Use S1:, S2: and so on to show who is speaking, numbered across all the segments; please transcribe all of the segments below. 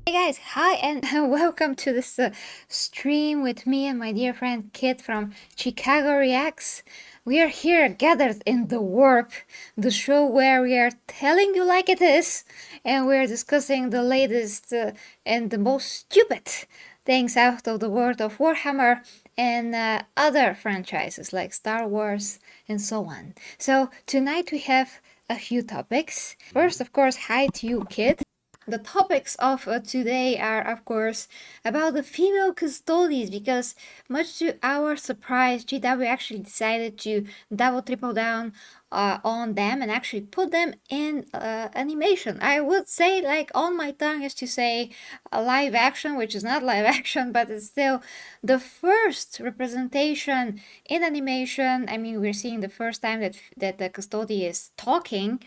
S1: Hey guys, hi and welcome to this stream with me and my dear friend Kit from Chicago Reacts. We are here gathered in the Warp, the show where we are telling you like it is, and we are discussing the latest and the most stupid things out of the world of Warhammer and other franchises like Star Wars and so on. So tonight we have a few topics. First, of course, hi to you, Kit. The topics of today are, of course, about the female custodians because, much to our surprise, GW actually decided to double triple down on them and actually put them in animation. I would say, like, on my tongue is to say live action, which is not live action, but it's still the first representation in animation. I mean, we're seeing the first time that the custodian is talking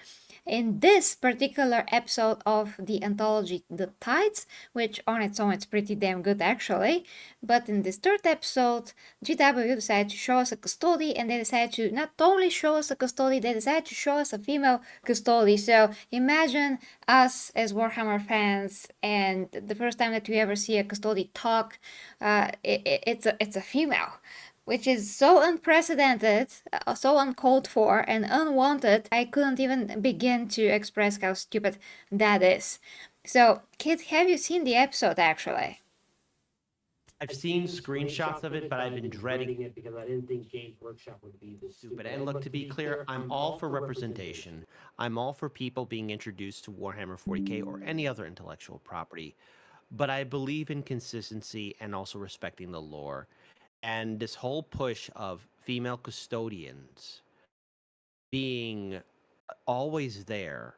S1: in this particular episode of the anthology The Tides, which on its own it's pretty damn good actually. But in this third episode, GW decided to show us a custody, and they decided to not only show us a custody, they decided to show us a female custody. So imagine us as Warhammer fans, and the first time that we ever see a custody talk, it's a female, which is so unprecedented, so uncalled for, and unwanted. I couldn't even begin to express how stupid that is. So, Kit, have you seen the episode actually?
S2: I've seen screenshots of it, but I've been dreading it because I didn't think Games Workshop would be this stupid. And look, to be clear, I'm all for representation. I'm all for people being introduced to Warhammer 40K or any other intellectual property, but I believe in consistency and also respecting the lore. And this whole push of female custodians being always there,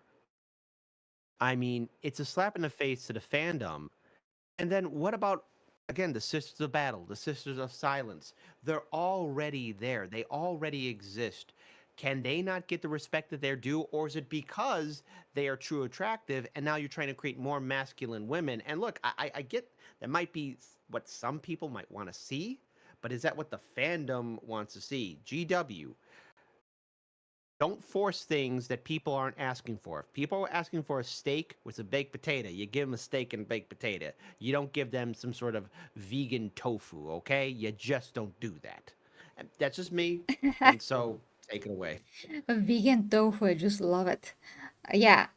S2: I mean, it's a slap in the face to the fandom. And then what about, again, the Sisters of Battle, the Sisters of Silence? They're already there. They already exist. Can they not get the respect that they're due, or is it because they are true attractive and now you're trying to create more masculine women? And look, I get that might be what some people might want to see, but is that what the fandom wants to see? GW, don't force things that people aren't asking for. If people are asking for a steak with a baked potato, you give them a steak and baked potato. You don't give them some sort of vegan tofu, okay? You just don't do that. And that's just me. And so take it away.
S1: A vegan tofu, I just love it. Yeah,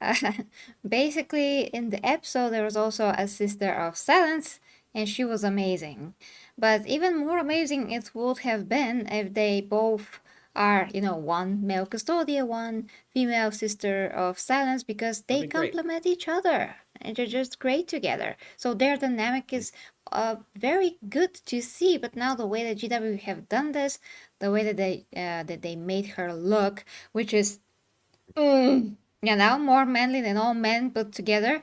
S1: basically, in the episode, there was also a Sister of Silence, and she was amazing. But even more amazing it would have been if they both are, one male custodian, one female Sister of Silence, because
S2: That'd
S1: they
S2: be great.
S1: complement each other and they're just great together. So their dynamic is very good to see. But now the way that GW have done this, the way that they made her look, which is more manly than all men put together.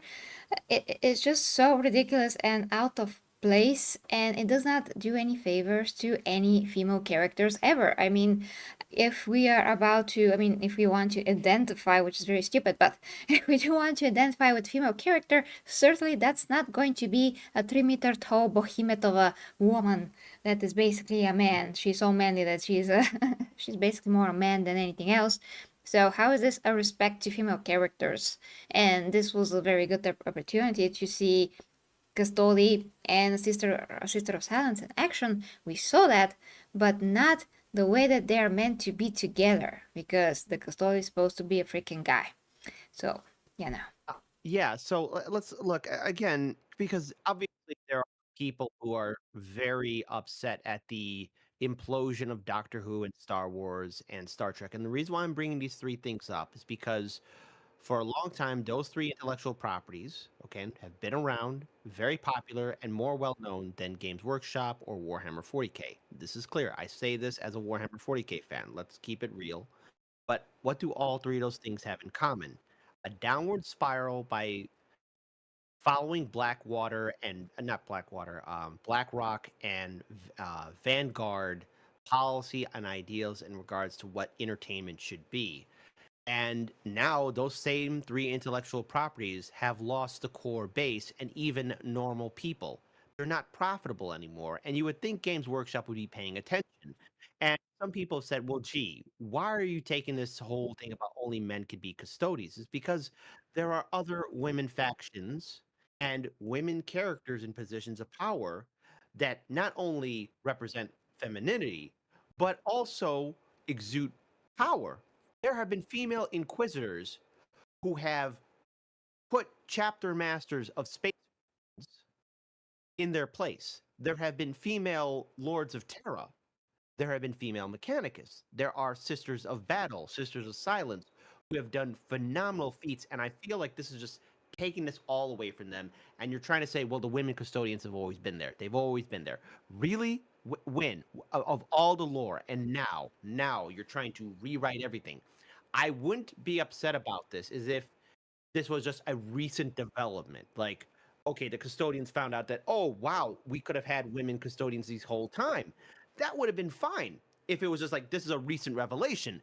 S1: It's just so ridiculous and out of place, and it does not do any favors to any female characters ever. I mean, if we are about to, I mean, if we want to identify, which is very stupid, but if we do want to identify with female character, certainly that's not going to be a 3 meter tall behemoth of a woman that is basically a man. She's so manly that she's basically more a man than anything else. So how is this a respect to female characters? And this was a very good opportunity to see Custody and Sister of Silence in action. We saw that, but not the way that they are meant to be together, because the Custody is supposed to be a freaking guy. So, you know.
S2: Yeah, so let's look again, because obviously there are people who are very upset at the implosion of Doctor Who and Star Wars and Star Trek. And the reason why I'm bringing these three things up is because for a long time, those three intellectual properties, okay, have been around, very popular, and more well known than Games Workshop or Warhammer 40K. This is clear. I say this as a Warhammer 40K fan. Let's keep it real. But what do all three of those things have in common? A downward spiral by following Blackwater and not Blackwater, BlackRock and Vanguard policy and ideals in regards to what entertainment should be. And now those same three intellectual properties have lost the core base and even normal people. They're not profitable anymore. And you would think Games Workshop would be paying attention. And some people have said, well, gee, why are you taking this whole thing about only men could be custodians? It's because there are other women factions and women characters in positions of power that not only represent femininity, but also exude power. There have been female inquisitors who have put chapter masters of space in their place. There have been female lords of Terra. There have been female mechanicus. There are sisters of battle, sisters of silence, who have done phenomenal feats. And I feel like this is just taking this all away from them. And you're trying to say, well, the women custodians have always been there. They've always been there. Really? When? Of all the lore. And now you're trying to rewrite everything. I wouldn't be upset about this as if this was just a recent development. Like, okay, the custodians found out that, oh, wow, we could have had women custodians this whole time. That would have been fine if it was just like, this is a recent revelation.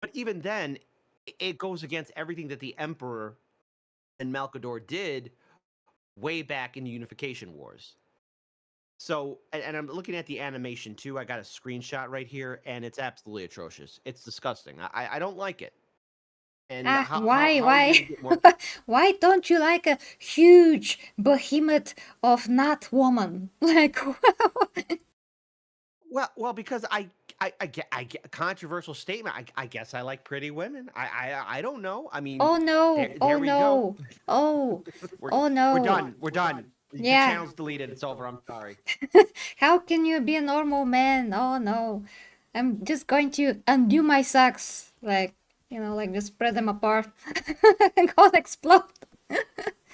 S2: But even then, it goes against everything that the Emperor and Malcador did way back in the Unification Wars. So, and I'm looking at the animation too. I got a screenshot right here, and it's absolutely atrocious. It's disgusting. I don't like it. And
S1: Why,
S2: how are you
S1: why,
S2: going to get more?
S1: why don't you like a huge behemoth of not woman? Like,
S2: Well, because I get a controversial statement. I guess I like pretty women. I don't know. I mean,
S1: oh no,
S2: there
S1: oh
S2: we go.
S1: no, oh,
S2: We're
S1: oh
S2: we're
S1: no.
S2: done. We're done. The
S1: Yeah.
S2: channel's deleted. It's over. I'm sorry.
S1: How can you be a normal man? Oh no. I'm just going to undo my socks. Like, like just spread them apart and go explode.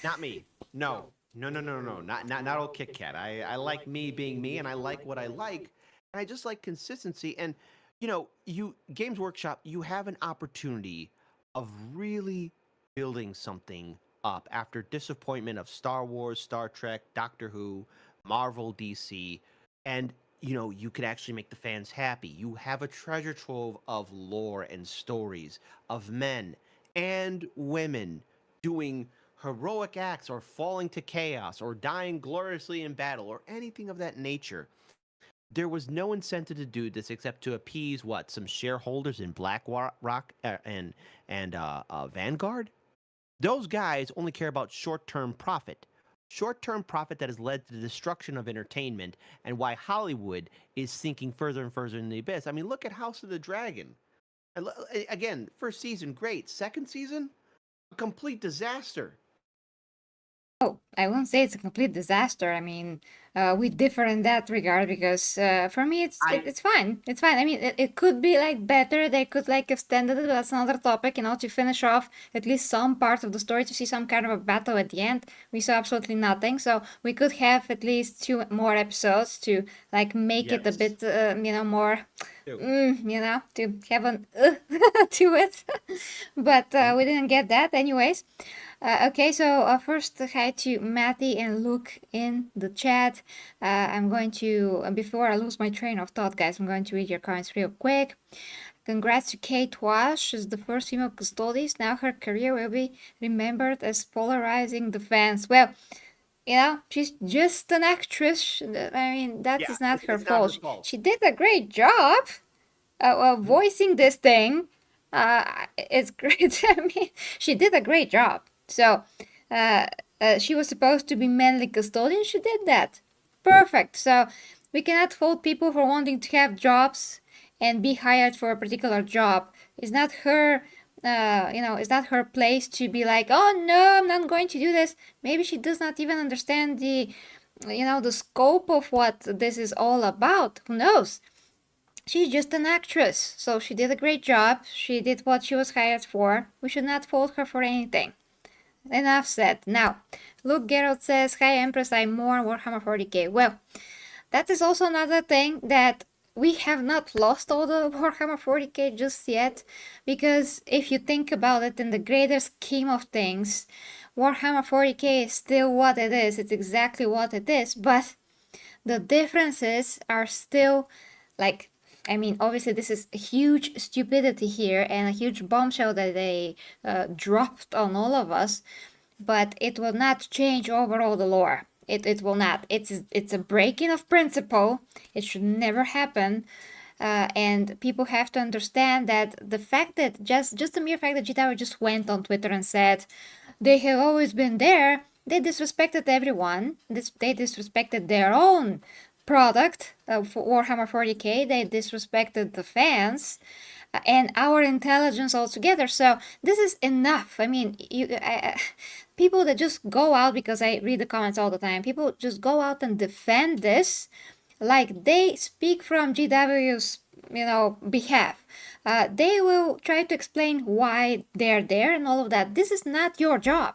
S2: Not me. No. No. Not old Kit Kat. I like me being me, and I like what I like, and I just like consistency. And you Games Workshop, you have an opportunity of really building something up after disappointment of Star Wars, Star Trek, Doctor Who, Marvel, DC, and you could actually make the fans happy. You have a treasure trove of lore and stories of men and women doing heroic acts or falling to chaos or dying gloriously in battle or anything of that nature. There was no incentive to do this except to appease what some shareholders in BlackRock and Vanguard. Those guys only care about short-term profit. Short-term profit that has led to the destruction of entertainment and why Hollywood is sinking further and further in the abyss. I mean, look at House of the Dragon. Again, first season great, second season a complete disaster.
S1: Oh, I won't say it's a complete disaster. I mean, we differ in that regard because for me
S2: I
S1: it's fine. It's fine. I mean, it could be like better. They could like extend it, but that's another topic. To finish off at least some part of the story to see some kind of a battle at the end. We saw absolutely nothing, so we could have at least 2 more episodes to like make it a
S2: yes.
S1: bit, more,
S2: Too.
S1: to have an to it. But
S2: Mhm.
S1: we didn't get that, anyways. Okay, so first hi to Matty and Luke in the chat. I'm going to, before I lose my train of thought, guys, I'm going to read your comments real quick. Congrats to Kate Wash, she's the first female custodies. Now her career will be remembered as polarizing the fans. Well, she's just an actress. I mean, that
S2: Yeah,
S1: is not her
S2: it's not her
S1: fault.
S2: fault.
S1: She did a great job
S2: Mhm.
S1: voicing this thing. It's great. I mean, she did a great job. So, she was supposed to be manly custodian. She did that. Perfect. So, we cannot fault people for wanting to have jobs and be hired for a particular job. It's not her. It's not her place to be like, oh no, I'm not going to do this. Maybe she does not even understand the scope of what this is all about. Who knows? She's just an actress, so she did a great job. She did what she was hired for. We should not fault her for anything. Enough said. Now, Luke Geralt says, hi Empress, I'm more on Warhammer 40k. Well, that is also another thing that we have not lost all the Warhammer 40k just yet, because if you think about it in the greater scheme of things, Warhammer 40k is still what it is. It's exactly what it is, but the differences are still like, I mean, obviously this is a huge stupidity here and a huge bombshell that they dropped on all of us, but it will not change overall the lore. It will not. It's a breaking of principle. It should never happen. And people have to understand that the fact that just the mere fact that G Tower just went on Twitter and said they have always been there, They disrespected everyone. They disrespected their own product for Warhammer 40k. They disrespected the fans and our intelligence altogether. So this is enough. I mean, people that just go out, because I read the comments all the time, people just go out and defend this like they speak from GW's behalf. They will try to explain why they're there and all of that. This is not your job.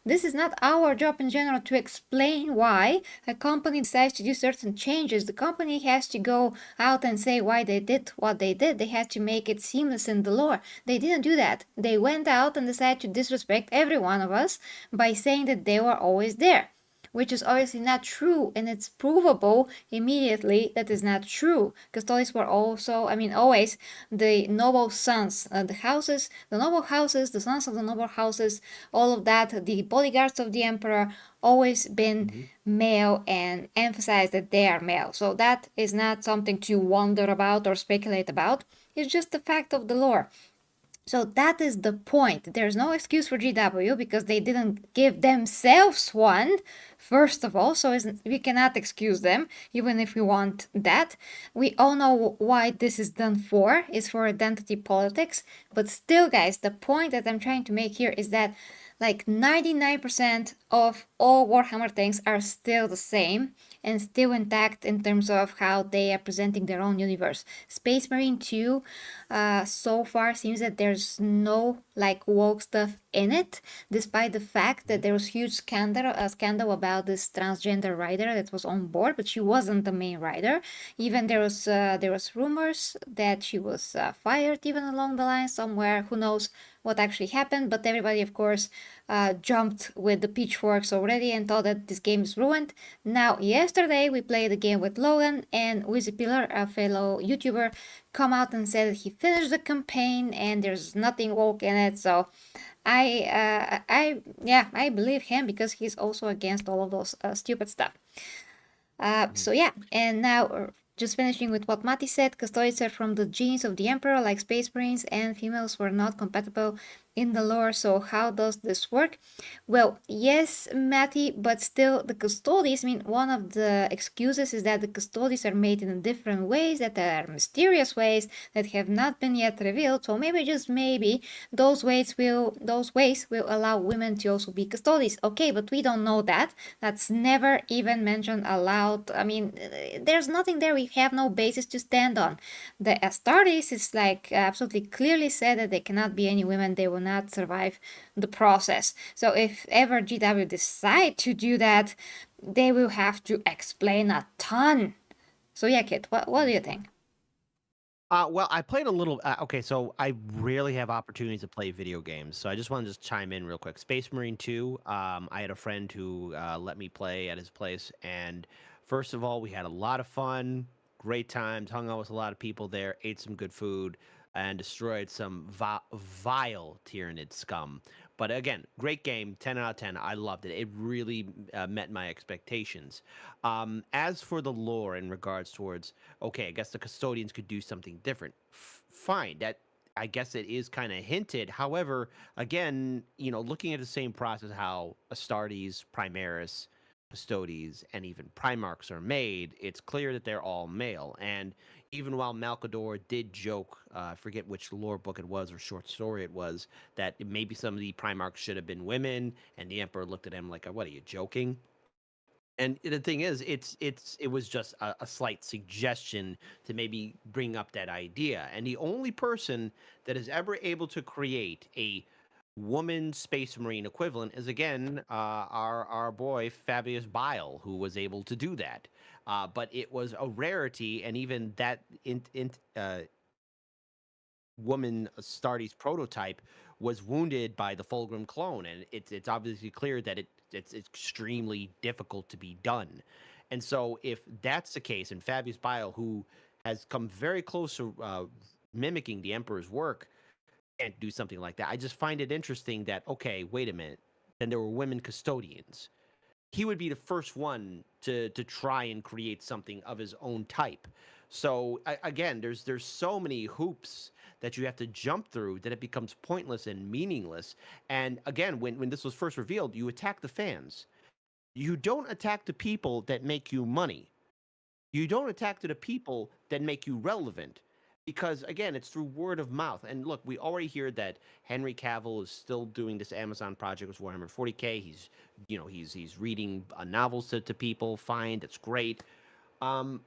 S1: This is not our job in general to explain why a company decides to do certain changes. The company has to go out and say why they did what they did. They had to make it seamless in the lore. They didn't do that. They went out and decided to disrespect every one of us by saying that they were always there, which is obviously not true, and it's provable immediately that is not true. Custodes were also, I mean, always the noble sons, the houses, the noble houses, the sons of the noble houses, all of that, the bodyguards of the emperor, always been male and emphasize that they are male. So that is not something to wonder about or speculate about. It's just the fact of the lore. So that is the point. There's no excuse for GW because they didn't give themselves one, first of all, so we cannot excuse them, even if we want that. We all know why this is done for. It's for identity politics. But still, guys, the point that I'm trying to make here is that like 99% of all Warhammer things are still the same and still intact in terms of how they are presenting their own universe. Space Marine 2 so far seems that there's no like woke stuff in it, despite the fact that there was huge scandal about this transgender rider that was on board, but she wasn't the main rider. Even there was rumors that she was fired even along the line somewhere. Who knows what actually happened? But everybody, of course, jumped with the pitchforks already and thought that this game is ruined. Now, yesterday we played a game with Logan, and Wizzy Pillar, a fellow YouTuber, come out and said that he finished the campaign and there's nothing woke in it. So I believe him because he's also against all of those stupid stuff. So yeah, and now just finishing with what Mati said, Custodes said from the genes of the Emperor, like Space Marines, and females were not compatible in the lore. So how does this work? Well, yes, Matty, but still the Custodes, I mean, one of the excuses is that the Custodes are made in different ways, that are mysterious ways that have not been yet revealed. So maybe, just maybe, those ways will allow women to also be Custodes. Okay, but we don't know that. That's never even mentioned aloud. I mean, there's nothing there. We have no basis to stand on. The Astartes is like absolutely clearly said that there cannot be any women. They will not survive the process. So if ever GW decide to do that, they will have to explain a ton. So yeah, Kit, what do you think?
S2: Well, I played a little. Okay, so I rarely have opportunities to play video games, so I just want to just chime in real quick. Space Marine 2. I had a friend who let me play at his place, and first of all, we had a lot of fun, great times, hung out with a lot of people there, ate some good food, and destroyed some vile Tyranid scum. But again, great game, 10 out of 10. I loved it. It really met my expectations. As for the lore in regards towards, okay, I guess the custodians could do something different. Fine, that I guess it is kind of hinted. However, again, looking at the same process, how Astartes, Primaris, Custodes, and even Primarchs are made, it's clear that they're all male. And even while Malcador did joke, I forget which lore book it was or short story it was, that maybe some of the Primarchs should have been women, and the Emperor looked at him like, "What are you joking?" And the thing is, it was just a slight suggestion to maybe bring up that idea. And the only person that is ever able to create a woman Space Marine equivalent is again our boy Fabius Bile, who was able to do that. But it was a rarity, and even that woman Astartes prototype was wounded by the Fulgrim clone, and it's obviously clear that it's extremely difficult to be done. And so, if that's the case, and Fabius Bile, who has come very close to mimicking the Emperor's work, can't do something like that, I just find it interesting that, okay, wait a minute, then there were women custodians. He would be the first one to try and create something of his own type. So again, there's so many hoops that you have to jump through that it becomes pointless and meaningless. And again, when this was first revealed, you attack the fans. You don't attack the people that make you money. You don't attack to the people that make you relevant. Because again, it's through word of mouth. And look, we already hear that Henry Cavill is still doing this Amazon project with Warhammer 40K. He's reading novels to people. Fine, that's great. Um,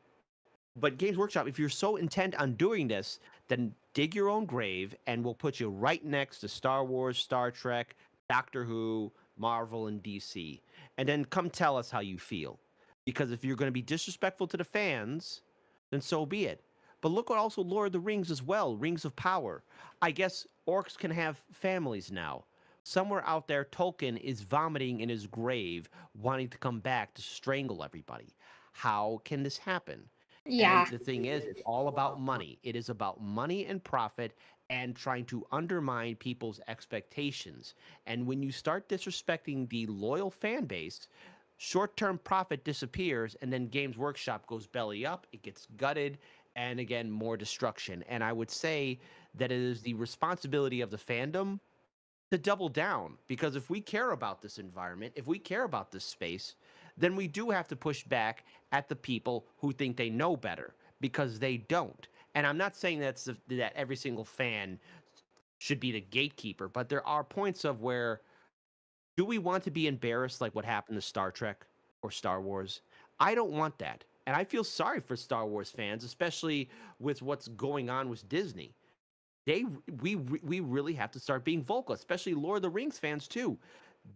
S2: but Games Workshop, if you're so intent on doing this, then dig your own grave, and we'll put you right next to Star Wars, Star Trek, Doctor Who, Marvel, and DC. And then come tell us how you feel. Because if you're going to be disrespectful to the fans, then so be it. But look at also Lord of the Rings as well, Rings of Power. I guess orcs can have families now. Somewhere out there, Tolkien is vomiting in his grave, wanting to come back to strangle everybody. How can this happen? And
S1: Yeah.
S2: the thing is, it's all about money. It is about money and profit and trying to undermine people's expectations. And when you start disrespecting the loyal fan base, short term profit disappears, and then Games Workshop goes belly up, it gets gutted, and again, more destruction. And I would say that it is the responsibility of the fandom to double down, because if we care about this environment, if we care about this space, then we do have to push back at the people who think they know better, because they don't. And I'm not saying that every single fan should be the gatekeeper, but there are points of where, do we want to be embarrassed like what happened to Star Trek or Star Wars? I don't want that. And I feel sorry for Star Wars fans, especially with what's going on with Disney. We really have to start being vocal, especially Lord of the Rings fans too.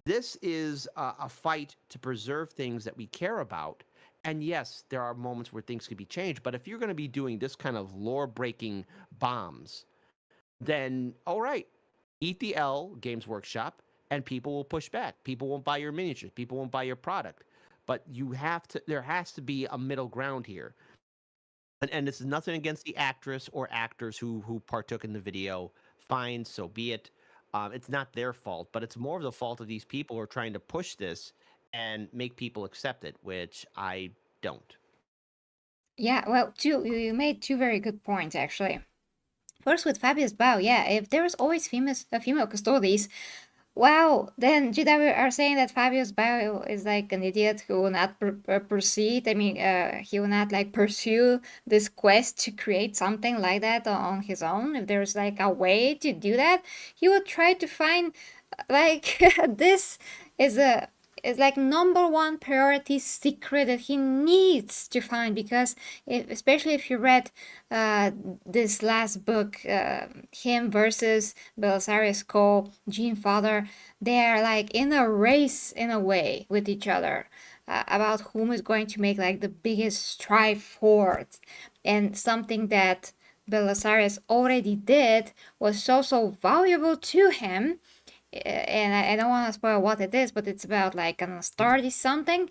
S2: This is a fight to preserve things that we care about. And yes, there are moments where things could be changed, but if you're going to be doing this kind of lore breaking bombs, then all right, eat the L, Games Workshop, and people will push back. People won't buy your miniatures. People won't buy your product. But there has to be a middle ground here. And this is nothing against the actress or actors who partook in the video. Fine, so be it. It's not their fault, but it's more of the fault of these people who are trying to push this and make people accept it, which I don't.
S1: Yeah, well, you made two very good points actually. First, with Fabius Bow, yeah, if there's always female custodies, wow, then GW are saying that Fabius Bow is like an idiot who will not proceed. I mean, he will not like pursue this quest to create something like that on his own. If there's like a way to do that, he will try to find like this is a is like number one priority secret that he needs to find, because especially if you read this last book, him versus Belisarius Cole, Jean Father, they are like in a race in a way with each other, about whom is going to make like the biggest stride forward. And something that Belisarius already did was so valuable to him, and I don't want to spoil what it is, but it's about like an Astartes something.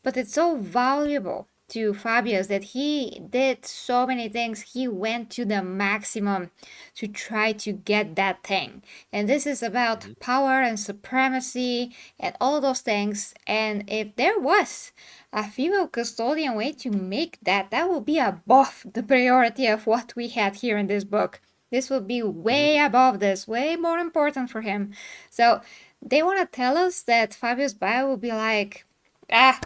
S1: But it's so valuable to Fabius that he did so many things. He went to the maximum to try to get that thing. And this is about
S2: Mm-hmm.
S1: power and supremacy and all those things. And if there was a female custodian way to make that, that would be above the priority of what we had here in this book. This would be way
S2: Mm-hmm.
S1: above this, way more important for him. So they want to tell us that Fabius Bio will be like, ah,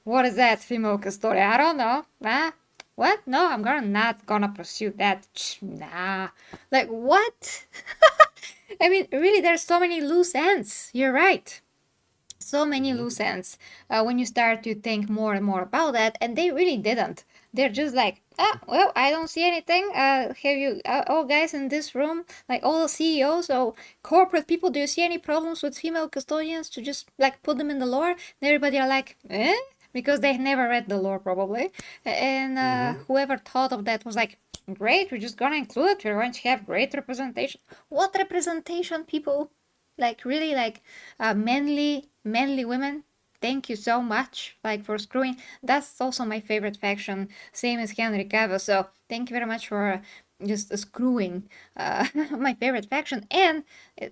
S1: what is that, female custodian? I don't know. Ah, what? No, not gonna pursue that. Nah. Like, what? I mean, really, there's so many loose ends. You're right. So many
S2: Mm-hmm.
S1: loose ends when you start to think more and more about that, and they really didn't. They're just like, ah, well, I don't see anything. Have you, all guys in this room, like all the CEOs or corporate people, do you see any problems with female custodians to just like put them in the lore? And everybody are like, eh? Because they never read the lore probably. And
S2: Mm-hmm.
S1: whoever thought of that was like, great, we're just gonna include it. We're going to have great representation. What representation, people? Like really, like manly women. Thank you so much, like for screwing. That's also my favorite faction, same as Henry Cavill. So thank you very much for just screwing my favorite faction. And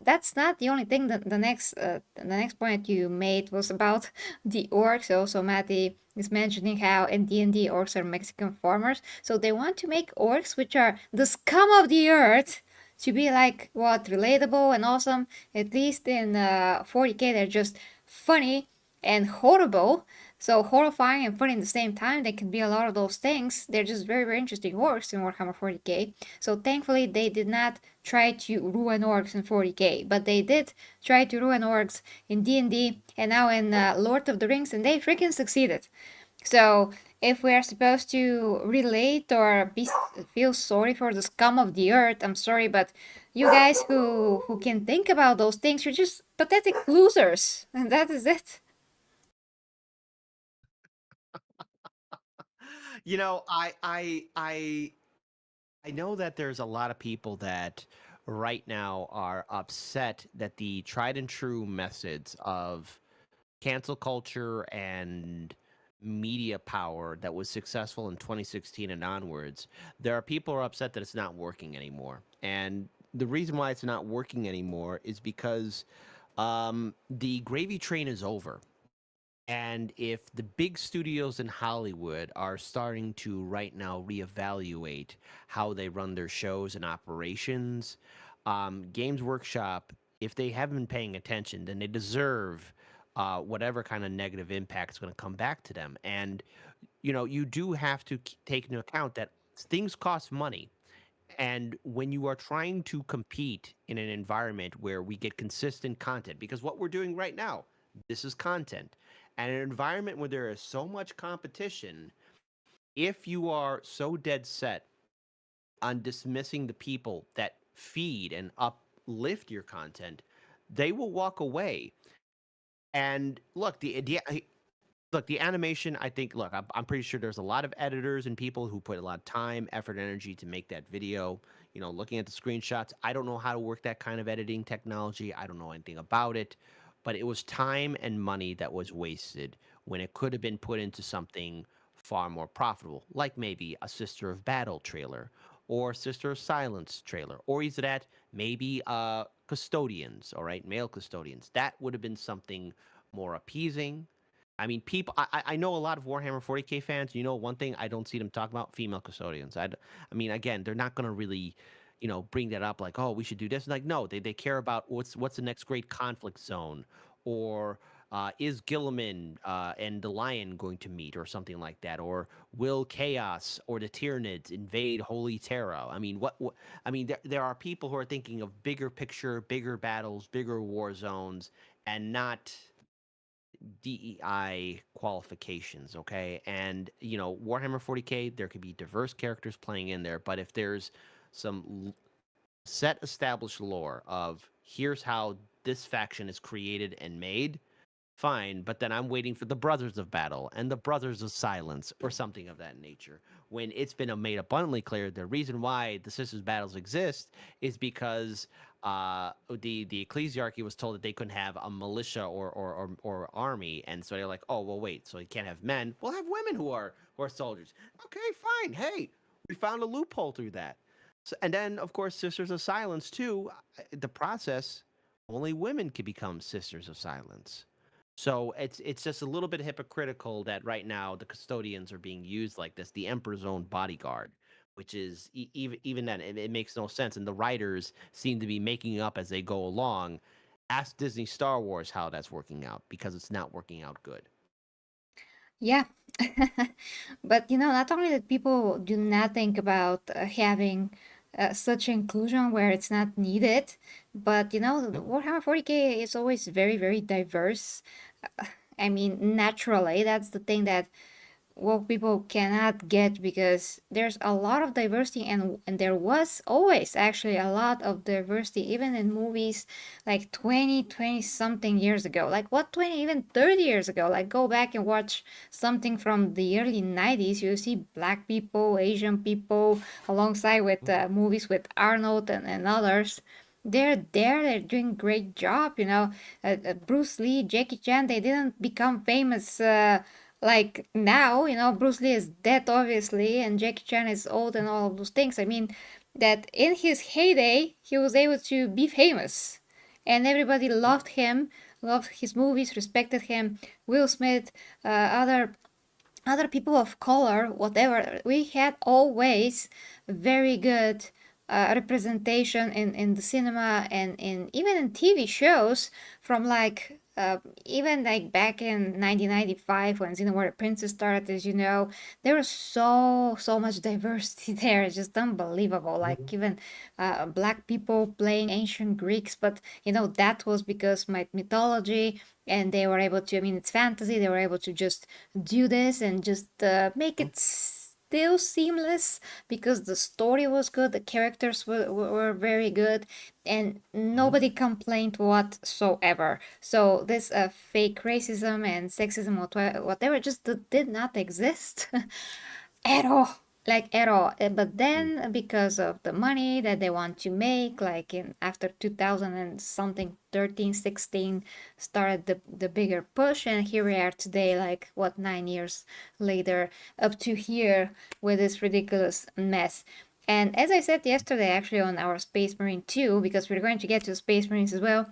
S1: that's not the only thing. That the next point you made was about the orcs. Also, Matty is mentioning how in D&D orcs are Mexican farmers, so they want to make orcs, which are the scum of the earth, to be like what, relatable and awesome. At least in 40k, they're just funny and horrible. So horrifying and funny at the same time. They can be a lot of those things. They're just very, very interesting orcs in Warhammer 40k. So thankfully they did not try to ruin orcs in 40k, but they did try to ruin orcs in D&D and now in Lord of the Rings, and they freaking succeeded. So if we are supposed to relate or feel sorry for the scum of the earth, I'm sorry, but you guys who can think about those things, you're just pathetic losers, and that is it.
S2: You know, I know that there's a lot of people that right now are upset that the tried and true methods of cancel culture and media power that was successful in 2016 and onwards, there are people who are upset that it's not working anymore. And the reason why it's not working anymore is because the gravy train is over. And if the big studios in Hollywood are starting to right now reevaluate how they run their shows and operations, Games Workshop, if they haven't been paying attention, then they deserve whatever kind of negative impact is going to come back to them. And you do have to take into account that things cost money. And when you are trying to compete in an environment where we get consistent content, because what we're doing right now, this is content, and an environment where there is so much competition, if you are so dead set on dismissing the people that feed and uplift your content, they will walk away. And look, the animation, I think, look, I'm pretty sure there's a lot of editors and people who put a lot of time, effort, and energy to make that video. Looking at the screenshots, I don't know how to work that kind of editing technology. I don't know anything about it, but it was time and money that was wasted when it could have been put into something far more profitable, like maybe a Sister of Battle trailer or Sister of Silence trailer, or is that maybe custodians, all right, male custodians. That would have been something more appeasing. I mean, people. I know a lot of Warhammer 40k fans. One thing I don't see them talk about: female custodians. I mean, again, they're not going to really, bring that up like, oh, we should do this. Like, no, they care about what's the next great conflict zone, or is Gilliman and the Lion going to meet, or something like that, or will Chaos or the Tyranids invade Holy Terra? I mean, what I mean, there are people who are thinking of bigger picture, bigger battles, bigger war zones, and not DEI qualifications, okay? And Warhammer 40K, there could be diverse characters playing in there, but if there's some set established lore of here's how this faction is created and made, fine, but then I'm waiting for the Brothers of Battle and the Brothers of Silence or something of that nature. When it's been made abundantly clear, the reason why the Sisters Battles exist is because the ecclesiarchy was told that they couldn't have a militia or army, and so they're like, oh well, wait, so you can't have men. We'll have women who are soldiers. Okay, fine. Hey, we found a loophole through that. So, and then of course, Sisters of Silence too. The process, only women can become Sisters of Silence. So it's just a little bit hypocritical that right now the custodians are being used like this, the Emperor's own bodyguard, which is even then it makes no sense, and the writers seem to be making up as they go along. Ask Disney Star Wars how that's working out because it's not working out good.
S1: Yeah. But not only that people do not think about having such inclusion where it's not needed, but
S2: Yep.
S1: Warhammer 40k is always very, very diverse. I mean, naturally, that's the thing that woke people cannot get, because there's a lot of diversity, and there was always actually a lot of diversity even in movies like 20 something years ago. Like what, 20, even 30 years ago? Like go back and watch something from the early 90s, you see black people, Asian people, alongside with movies with Arnold and others. They're there, they're doing great job. Bruce Lee, Jackie Chan, they didn't become famous like now. Bruce Lee is dead, obviously, and Jackie Chan is old and all of those things. I mean, that in his heyday he was able to be famous, and everybody loved him, loved his movies, respected him. Will Smith, other people of color, whatever. We had always very good representation in the cinema and in even in TV shows from like even like back in 1995 when Xena Princess started, as you know, there was so much diversity there. It's just unbelievable. Like even black people playing ancient Greeks, but you know that was because my mythology, and they were able to. I mean, it's fantasy. They were able to just do this and just make it still seamless because the story was good, the characters were very good, and
S2: Mhm.
S1: nobody complained whatsoever. So this fake racism and sexism, whatever, just did not exist at all, like at all. But
S2: Mm.
S1: then because of the money that they want to make, like in after 2000 and something, 13, 16, started the bigger push, and here we are today, like what, 9 years later, up to here with this ridiculous mess. And as I said yesterday, actually, on our Space Marine 2, because we're going to get to Space Marines as well,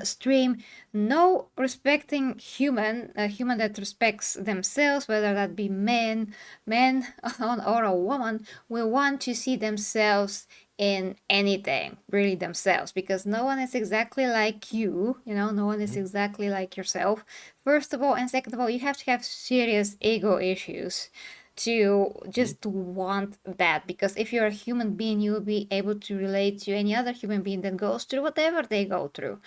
S1: stream, no respecting human, a human that respects themselves, whether that be man or a woman, will want to see themselves in anything, really themselves, because no one is exactly like you know, no one is
S2: Mhm.
S1: exactly like yourself, first of all, and second of all, you have to have serious ego issues to
S2: Mhm.
S1: just want that, because if you're a human being, you'll be able to relate to any other human being that goes through whatever they go through.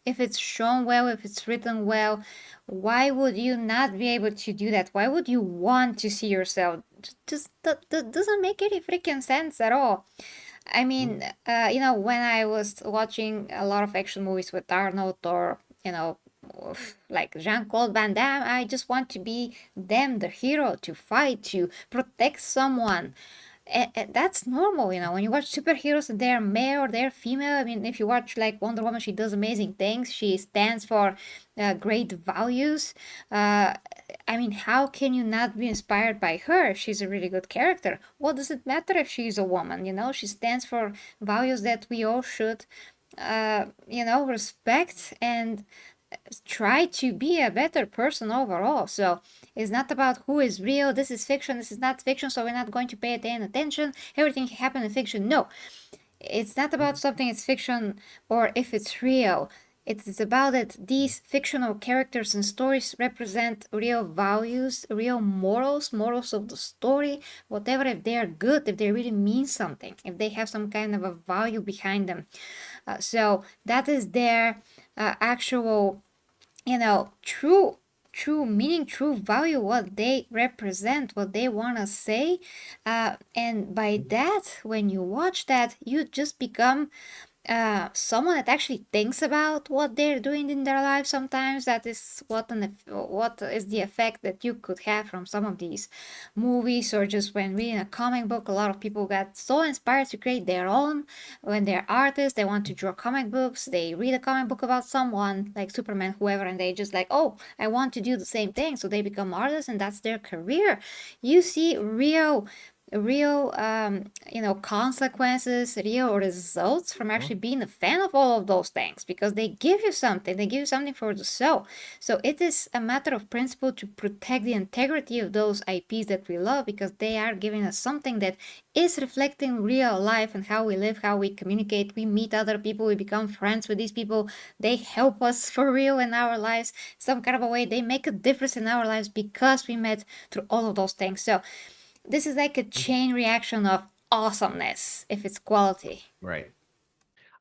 S1: If it's shown well, if it's written well, why would you not be able to do that? Why would you want to see yourself? Just that doesn't make any freaking sense at all. I
S2: Mhm.
S1: mean, you know, when I was watching a lot of action movies with Arnold or, you know, like Jean-Claude Van Damme, I just want to be them, the hero, to fight, to protect someone, and that's normal, you know, when you watch superheroes and they're male or they're female. I mean, if you watch like Wonder Woman, she does amazing things, she stands for great values. uh, I mean, how can you not be inspired by her? She's a really good character. What does it matter if she's a woman? You know, she stands for values that we all should you know, respect and try to be a better person overall. So it's not about who is real. This is fiction. This is not fiction. So we're not going to pay it any attention. Everything happened in fiction. No, it's not about
S2: Mhm.
S1: something it's fiction or if it's real. It's about that these fictional characters and stories represent real values, real morals, morals of the story, whatever, if they are good, if they really mean something, if they have some kind of a value behind them. So that is their actual, you know, true meaning, true value, what they represent, what they want to say. And by that, when you watch that, you just become someone that actually thinks about what they're doing in their life. Sometimes that is what is the effect that you could have from some of these movies, or just when reading a comic book. A lot of people got so inspired to create their own. When they're artists, they want to draw comic books, they read a comic book about someone like Superman, whoever, and they just like, oh, I want to do the same thing, so they become artists and that's their career. You see real you know, consequences, real results from
S2: Uh-huh.
S1: actually being a fan of all of those things, because they give you something, they give you something for the soul. So it is a matter of principle to protect the integrity of those IPs that we love, because they are giving us something that is reflecting real life and how we live, how we communicate, we meet other people, we become friends with these people, they help us for real in our lives, some kind of a way, they make a difference in our lives because we met through all of those things. So this is like a
S2: Mhm.
S1: chain reaction of awesomeness if it's quality.
S2: Right.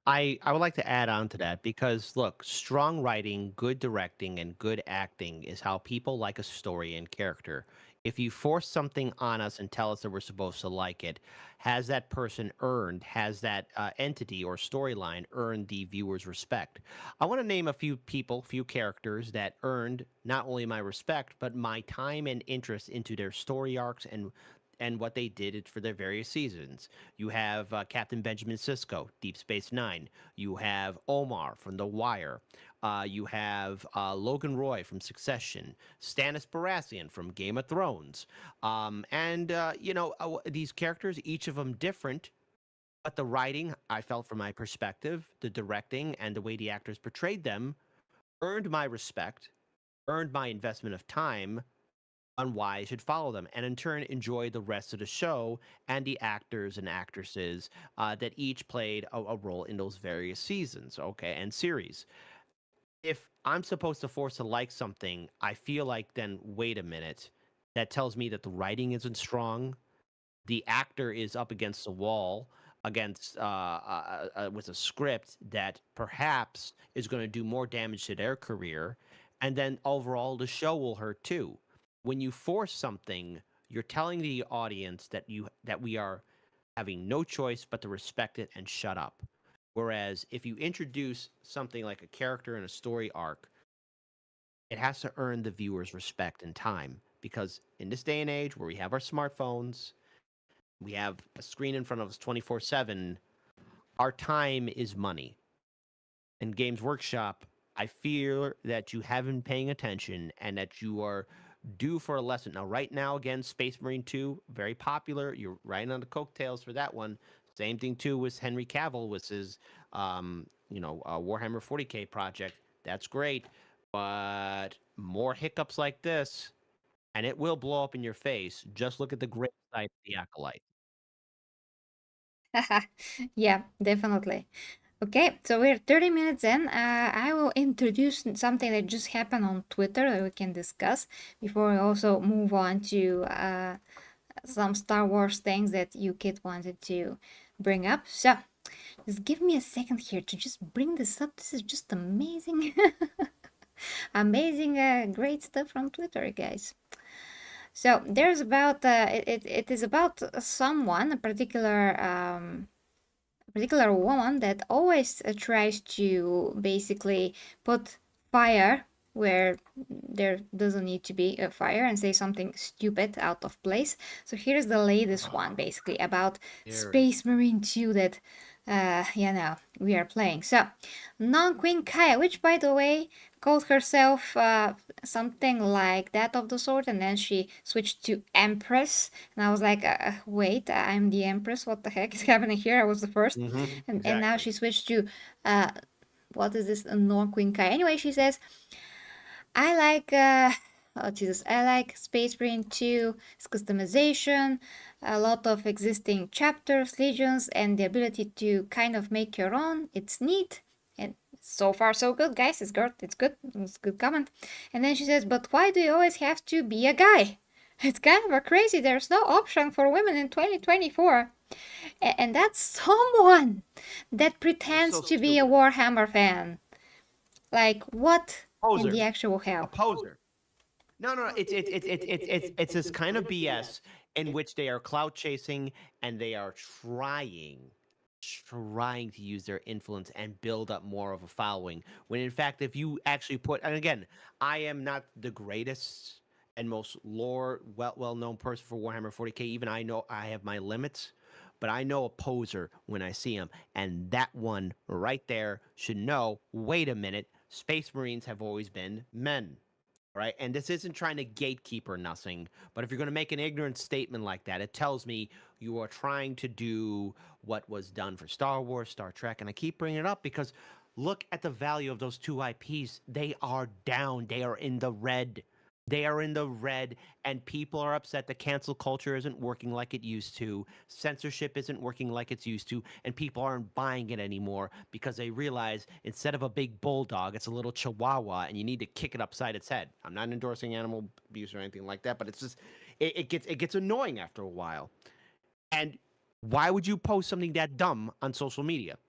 S2: I would like to add on to that because look, strong writing, good directing, and good acting is how people like a story and character. If you force something on us and tell us that we're supposed to like it, has that person earned, has that entity or storyline earned the viewer's respect? I want to name a few people, few characters that earned not only my respect, but my time and interest into their story arcs and what they did for their various seasons. You have Captain Benjamin Sisko, Deep Space Nine. You have Omar from The Wire. You have Logan Roy from Succession. Stannis Baratheon from Game of Thrones. And, you know, these characters, each of them different, But the writing, I felt from my perspective, the directing, and the way the actors portrayed them earned my respect, earned my investment of time on why I should follow them, and in turn enjoy the rest of the show and the actors and actresses that each played a role in those various seasons, okay, and series. If I'm supposed to force to like something, I feel like then wait a minute, that tells me that the writing isn't strong, the actor is up against the wall against with a script that perhaps is going to do more damage to their career, and then overall the show will hurt too. When you force something, you're telling the audience that we are having no choice but to respect it and shut up. Whereas if you introduce something like a character in a story arc, it has to earn the viewer's respect and time, because in this day and age where we have our smartphones, we have a screen in front of us 24/7, our time is money. In Games Workshop, I fear that you haven't been paying attention and that you are due for a lesson. Now, right now, again, Space Marine 2, very popular. You're riding on the coattails for that one. Same thing, too, with Henry Cavill with his, Warhammer 40K project. That's great. But more hiccups like this, and it will blow up in your face. Just look at the great side of the Acolyte.
S1: Yeah, definitely. Okay, so we're 30 minutes in. I will introduce something that just happened on Twitter that we can discuss before we also move on to some Star Wars things that you kid wanted to bring up. So just give me a second here to just bring this up. This is just amazing, amazing, great stuff from Twitter, guys. So there's about it is about someone, a particular woman that always tries to basically put fire where there doesn't need to be a fire and say something stupid out of place. So here's the latest one basically about
S2: Scary.
S1: Space Marine 2 that we are playing. So Non-Queen Kaya, which by the way called herself something like that of the sort, and then she switched to Empress, and I was like, wait, I'm the Empress. What the heck is happening here? I was the first, and now
S2: Exactly.
S1: she switched to uh, what is this? A Non-Queen Kai. Anyway, she says, I like. Oh Jesus! I like Space Marine 2, its customization, a lot of existing chapters, legions, and the ability to kind of make your own. It's neat, and so far so good, guys. It's good. It's good. It's a good comment. And then she says, "But why do you always have to be a guy? It's kind of a crazy. There's no option for women in 2024." And that's someone that
S2: It's
S1: pretends
S2: so
S1: to be a
S2: stupid.
S1: Warhammer fan. Like, what in the
S2: Poser.
S1: actual
S2: A
S1: hell?
S2: poser. No, no, no. It's this kind of BS in which they are clout chasing and they are trying to use their influence and build up more of a following. When in fact, if you actually put, and again, I am not the greatest and most well known person for Warhammer 40K. Even I know I have my limits, but I know a poser when I see him, and that one right there should know. Wait a minute, Space Marines have always been men, right? And this isn't trying to gatekeep or nothing, but if you're going to make an ignorant statement like that, it tells me you are trying to do what was done for Star Wars, Star Trek, and I keep bringing it up because look at the value of those two IPs. They are down. They are in the red. They are in the red, and people are upset that cancel culture isn't working like it used to. Censorship isn't working like it's used to, and people aren't buying it anymore because they realize instead of a big bulldog, it's a little chihuahua, and you need to kick it upside its head. I'm not endorsing animal abuse or anything like that, but it's just it gets annoying after a while. And why would you post something that dumb on social media?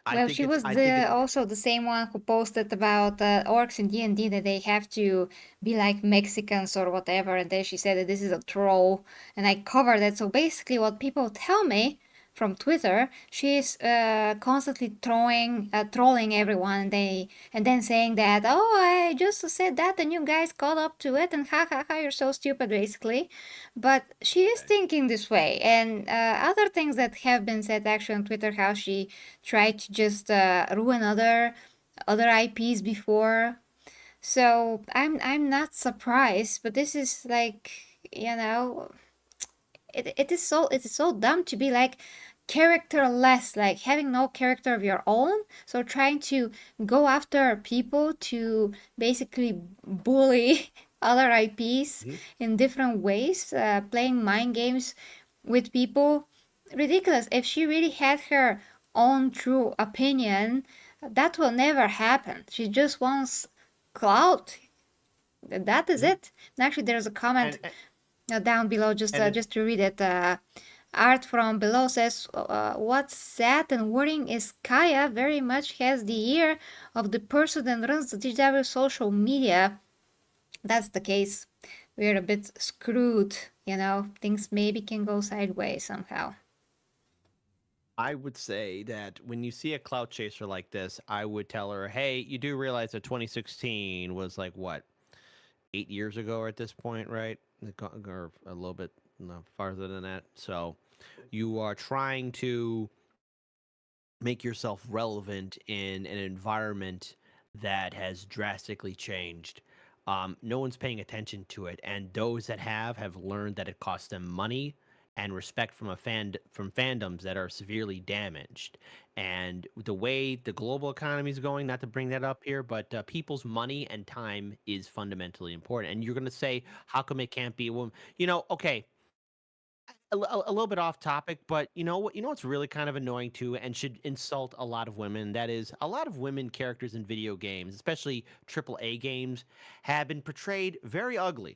S2: I
S1: Well,
S2: think
S1: she
S2: it's
S1: was
S2: I think
S1: the
S2: it's
S1: also the same one who posted about orcs in D&D that they have to be like Mexicans or whatever, and then she said that this is a troll, and I covered it. So basically, what people tell me from Twitter, she's constantly trolling everyone, and then saying that, oh, I just said that, and you guys caught up to it, and ha ha ha, you're so stupid, basically. But she is
S2: okay.
S1: thinking this way, and other things that have been said actually on Twitter, how she tried to just ruin other IPs before. So I'm not surprised, but this is like, it is so dumb to be like characterless, like having no character of your own. So trying to go after people to basically bully other IPs
S2: Mhm.
S1: in different ways, playing mind games with people. Ridiculous. If she really had her own true opinion, that will never happen. She just wants clout. That is
S2: Mhm.
S1: it. And actually, there's a comment
S2: And
S1: down below,
S2: and
S1: just to read it. Art from below says, what's sad and worrying is Kaya very much has the ear of the person that runs the DW social media. That's the case. We're a bit screwed, you know, things maybe can go sideways somehow.
S2: I would say that when you see a clout chaser like this, I would tell her, "Hey, you do realize that 2016 was like what 8 years ago at this point, right? Or a little bit farther than that. So you are trying to make yourself relevant in an environment that has drastically changed. No one's paying attention to it, and those that have learned that it costs them money and respect from from fandoms that are severely damaged. And the way the global economy is going, not to bring that up here, but people's money and time is fundamentally important. And you're going to say, how come it can't be a woman? Okay, a little bit off topic, but what's really kind of annoying too, and should insult a lot of women. That is, a lot of women characters in video games, especially AAA games, have been portrayed very ugly.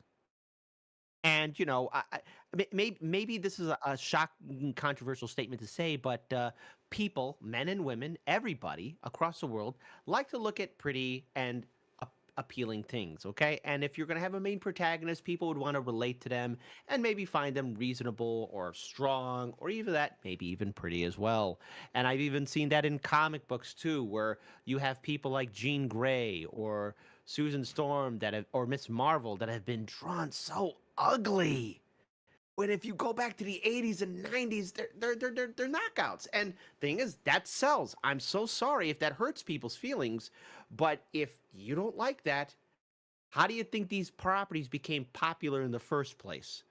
S2: And maybe this is a shocking, controversial statement to say, but people, men and women, everybody across the world, like to look at pretty and appealing things. Okay, and if you're going to have a main protagonist, people would want to relate to them and maybe find them reasonable or strong, or even that, maybe even pretty as well. And I've even seen that in comic books too, where you have people like Jean Grey or Susan Storm or Miss Marvel that have been drawn so ugly. When if you go back to the 80s and 90s, they're knockouts. And thing is, that sells. I'm so sorry if that hurts people's feelings, but if you don't like that, how do you think these properties became popular in the first place?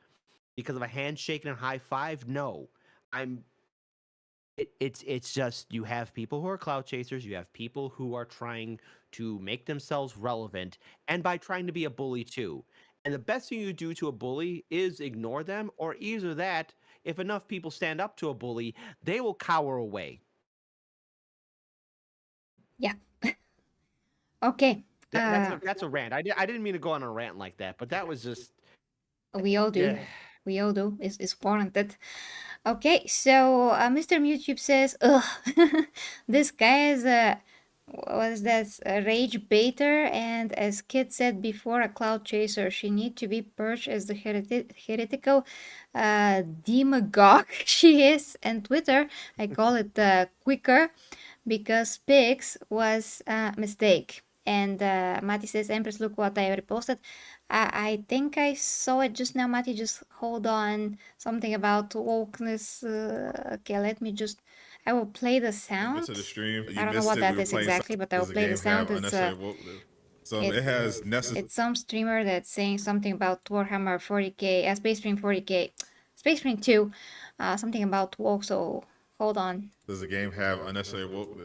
S2: Because of a handshake and a high five? No. I'm it's just you have people who are clout chasers, you have people who are trying to make themselves relevant, and by trying to be a bully too. And the best thing you do to a bully is ignore them, or either that, if enough people stand up to a bully, they will cower away.
S1: Yeah. Okay.
S2: That's a rant. I didn't mean to go on a rant like that, but that was just
S1: We all do.
S2: yeah.
S1: We all do. It's warranted. Okay, so Mr. YouTube says, ugh, this guy is a, what is that, a rage baiter, and as Kid said before, a cloud chaser. She need to be purged as the heretical demagogue she is. And Twitter, I call it quicker, because pics was a mistake. And Mati says, Empress, look what I reposted. I think I saw it just now, Mati. Just hold on. Something about wokeness. Okay, let me just. I will play the sound.
S3: Into the stream.
S1: I
S3: You
S1: don't know
S3: missed
S1: what
S3: it. We
S1: that
S3: were
S1: is
S3: playing
S1: exactly, but I will
S3: does the
S1: play the
S3: game have
S1: sound.
S3: unnecessary woke?
S1: It,
S3: It has necessary.
S1: it's some streamer that's saying something about Warhammer 40k, Space Marine 40k, Space Marine 2, something about woke. So hold on.
S3: Does the game have unnecessary woke?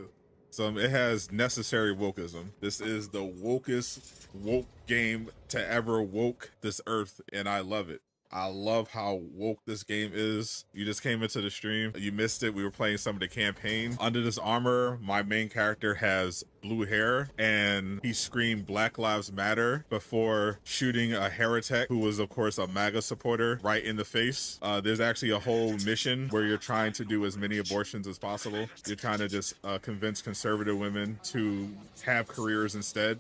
S3: It has necessary wokeism. This is the wokest woke game to ever woke this earth, and I love it. I love how woke this game is. You just came into the stream. You missed it. We were playing some of the campaign. Under this armor, my main character has blue hair, and he screamed Black Lives Matter before shooting a heretic who was, of course, a MAGA supporter right in the face. There's actually a whole mission where you're trying to do as many abortions as possible. You're trying to just convince conservative women to have careers instead.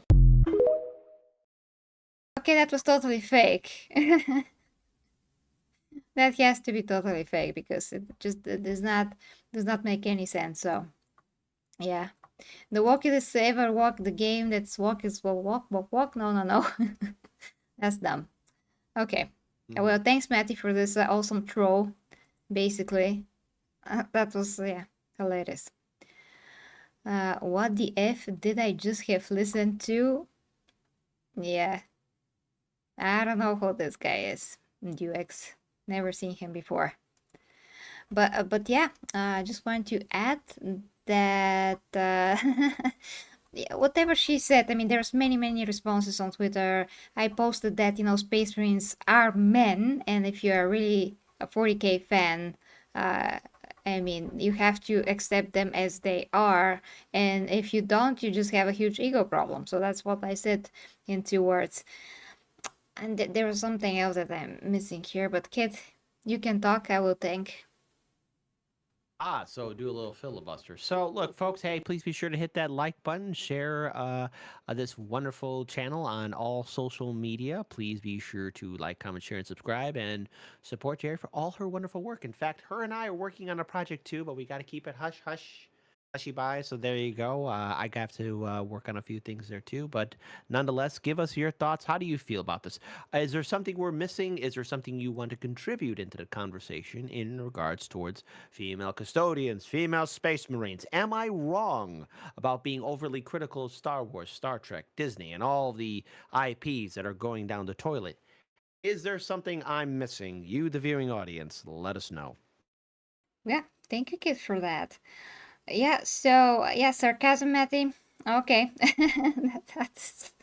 S1: Okay, that was totally fake. That has to be totally fake because it just does not make any sense. So yeah, the walk is ever walk. The game that's walk is walk. No, no, no. That's dumb. Okay. Well, thanks, Matty, for this awesome troll. Basically, that was hilarious. What the f did I just have listened to? Yeah, I don't know who this guy is. UX. Never seen him before. But yeah, I just want to add that yeah, whatever she said, I mean, there's many responses on Twitter. I posted that, Space Marines are men, and if you are really a 40K fan, uh, I mean, you have to accept them as they are, and if you don't, you just have a huge ego problem. So that's what I said in 2 words. And there was something else that I'm missing here, but Kit, you can talk, I will think.
S2: So do a little filibuster. So look, folks, hey, please be sure to hit that like button, share this wonderful channel on all social media. Please be sure to like, comment, share, and subscribe, and support Jerry for all her wonderful work. In fact, her and I are working on a project too, but we got to keep it hush hush. Hushy bye. So there you go. I got to work on a few things there too, but nonetheless, give us your thoughts. How do you feel about this? Is there something we're missing? Is there something you want to contribute into the conversation in regards towards female custodians, female space marines? Am I wrong about being overly critical of Star Wars, Star Trek, Disney, and all the IPs that are going down the toilet? Is there something I'm missing? You, the viewing audience, let us know.
S1: Yeah, thank you, Kit, for that. Yeah, so yeah, sarcasm, Matty. Okay, that's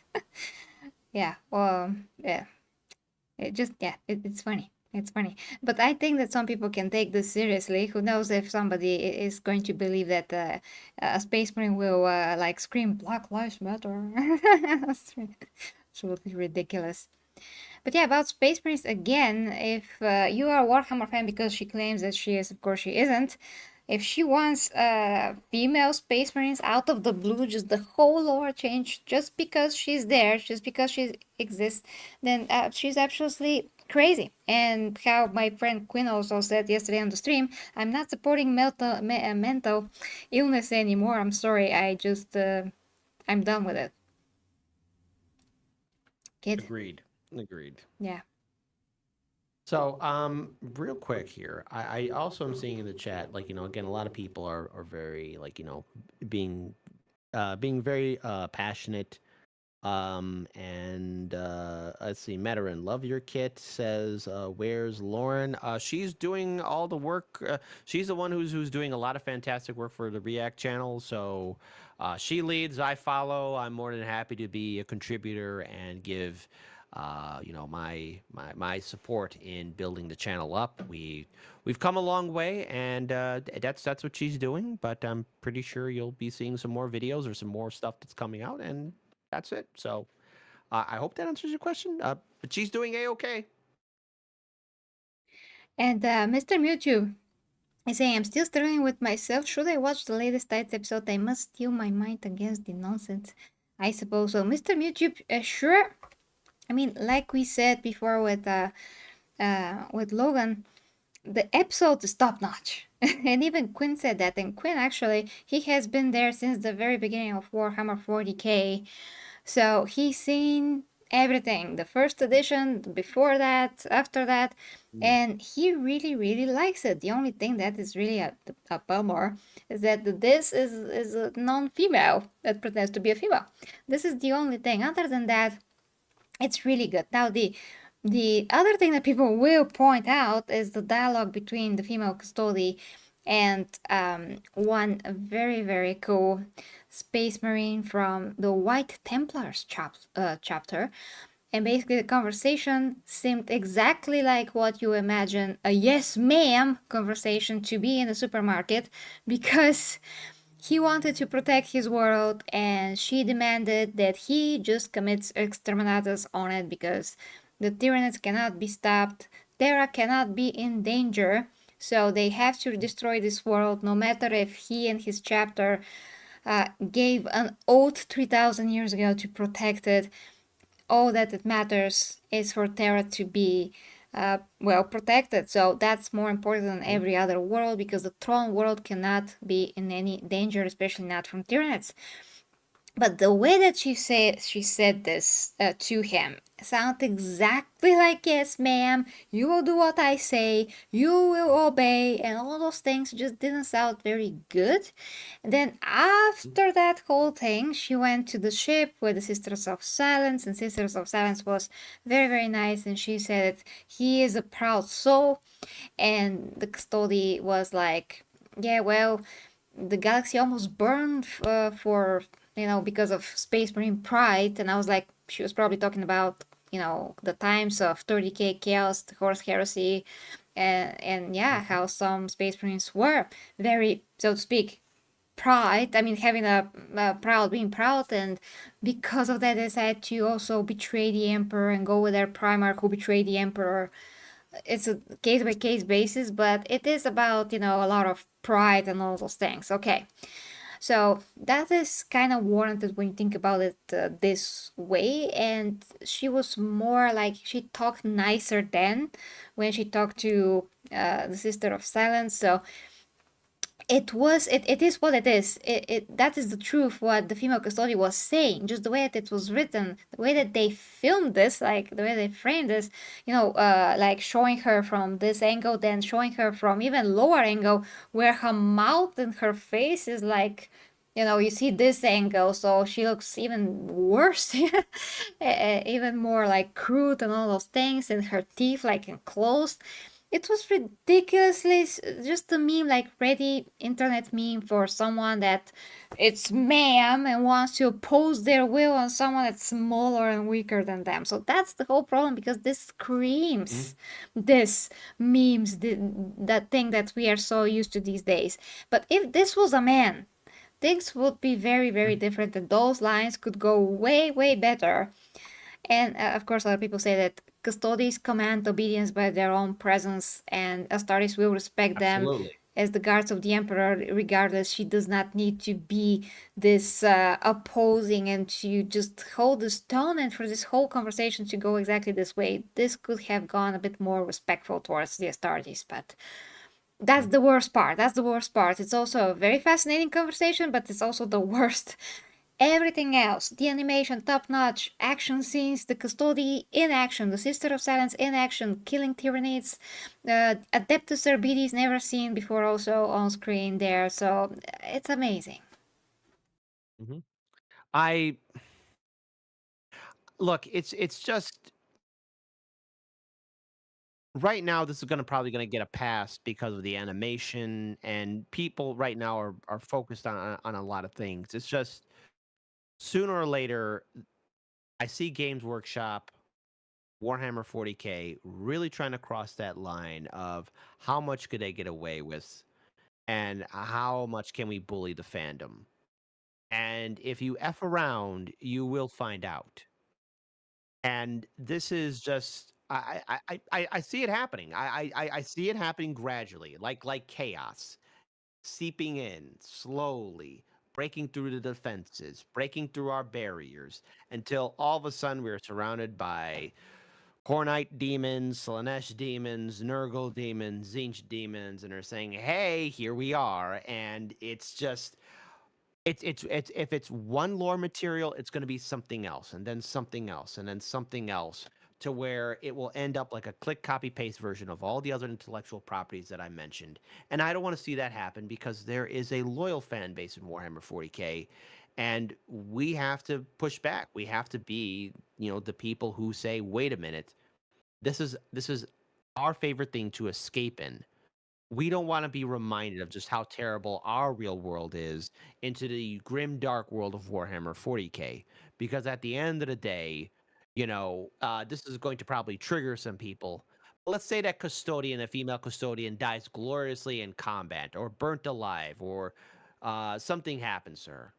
S1: yeah. Well, yeah. It's funny. It's funny, but I think that some people can take this seriously. Who knows if somebody is going to believe that a space marine will like scream "Black Lives Matter"? That's absolutely ridiculous. But yeah, about Space Marines again, if you are a Warhammer fan because she claims that she is, of course she isn't. If she wants female Space Marines out of the blue, just the whole lore change, just because she's there, just because she exists, then she's absolutely crazy. And how my friend Quinn also said yesterday on the stream, I'm not supporting mental illness anymore. I'm sorry, I'm done with it. Kid?
S2: Agreed. Agreed.
S1: Yeah.
S2: So, real quick here, I also am seeing in the chat, like, again, a lot of people are very, like, being being very passionate. And let's see, Metarin, love your kit says, where's Lauren? She's doing all the work. She's the one who's doing a lot of fantastic work for the React channel. So she leads, I follow. I'm more than happy to be a contributor and give my support in building the channel up. We've come a long way, and that's what she's doing. But I'm pretty sure you'll be seeing some more videos or some more stuff that's coming out, and that's it. So I hope that answers your question. But she's doing a-okay.
S1: And Mr. Mewtwo is saying, I'm still struggling with myself. Should I watch the latest Tides episode? I must steel my mind against the nonsense. I suppose so. Mr. Mewtwo, sure. I mean, like we said before with Logan, the episode is top notch. And even Quinn said that. And Quinn actually, he has been there since the very beginning of Warhammer 40k. So he's seen everything, the first edition, before that, after that, and he really likes it. The only thing that is really a bummer is that this is a non-female that pretends to be a female. This is the only thing. Other than that, it's really good. Now the other thing that people will point out is the dialogue between the female custody and one very cool space marine from the White Templars chapter. And basically the conversation seemed exactly like what you imagine a yes ma'am conversation to be in a supermarket, because he wanted to protect his world and she demanded that he just commits exterminatus on it because the Tyranids cannot be stopped, Terra cannot be in danger, so they have to destroy this world no matter if he and his chapter gave an oath 3000 years ago to protect it. All that it matters is for Terra to be well protected. So that's more important than every other world, because the throne world cannot be in any danger, especially not from Tyranids. But the way that she said this to him sounded exactly like, yes ma'am, you will do what I say, you will obey, and all those things just didn't sound very good. And then after that whole thing, she went to the ship with the Sisters of Silence, and Sisters of Silence was very, very nice, and she said he is a proud soul. And the custody was like, yeah, well, the galaxy almost burned for, because of Space Marine pride. And I was like, she was probably talking about, the times of 30k chaos, the Horse Heresy, and yeah, how some Space Marines were very, so to speak, pride. I mean, having a proud, being proud, and because of that, they decided to also betray the Emperor and go with their Primarch who betrayed the Emperor. It's a case by case basis, but it is about, a lot of pride and all those things. Okay. So that is kind of warranted when you think about it this way. And she was more like, she talked nicer then when she talked to the Sister of Silence. So it is what it is. That is the truth what the female custodian was saying. Just the way that it was written, the way that they filmed this, like the way they framed this, like showing her from this angle, then showing her from even lower angle, where her mouth and her face is like, you see this angle, so she looks even worse, even more like crude and all those things, and her teeth like enclosed. It was ridiculously just a meme, like ready internet meme for someone that it's ma'am and wants to oppose their will on someone that's smaller and weaker than them. So that's the whole problem, because this screams this memes, that thing that we are so used to these days. But if this was a man, things would be very, very different, and those lines could go way, way better. And of course, a lot of people say that Custodes command obedience by their own presence, and Astartes will respect them
S2: Absolutely.
S1: as the guards of the Emperor, regardless. She does not need to be this opposing and to just hold the tone, and for this whole conversation to go exactly this way. This could have gone a bit more respectful towards the Astartes, but that's the worst part. That's the worst part. It's also a very fascinating conversation, but it's also the worst. Everything else, the animation top notch, action scenes, the custody in action, the Sister of Silence in action, killing Tyranids, Adeptus Orbitis never seen before, also on screen there. So it's amazing.
S2: hmm I look. It's just right now. This is probably gonna get a pass because of the animation, and people right now are focused on a lot of things. It's just sooner or later, I see Games Workshop, Warhammer 40K really trying to cross that line of how much could they get away with, and how much can we bully the fandom. And if you F around, you will find out. And this is just I see it happening. I see it happening gradually, like chaos, seeping in slowly, breaking through the defenses, breaking through our barriers, until all of a sudden we're surrounded by Hornite demons, Slaanesh demons, Nurgle demons, Zinch demons, and they're saying, "Hey, here we are." And it's just it's if it's one lore material, it's going to be something else, and then something else, and then something else, to where it will end up like a click copy paste version of all the other intellectual properties that I mentioned. And I don't want to see that happen, because there is a loyal fan base in Warhammer 40K, and we have to push back. We have to be, the people who say, "Wait a minute, this is our favorite thing to escape in." We don't want to be reminded of just how terrible our real world is into the grim dark world of Warhammer 40K, because at the end of the day, this is going to probably trigger some people. Let's say that custodian, a female custodian, dies gloriously in combat, or burnt alive, or something happens to her.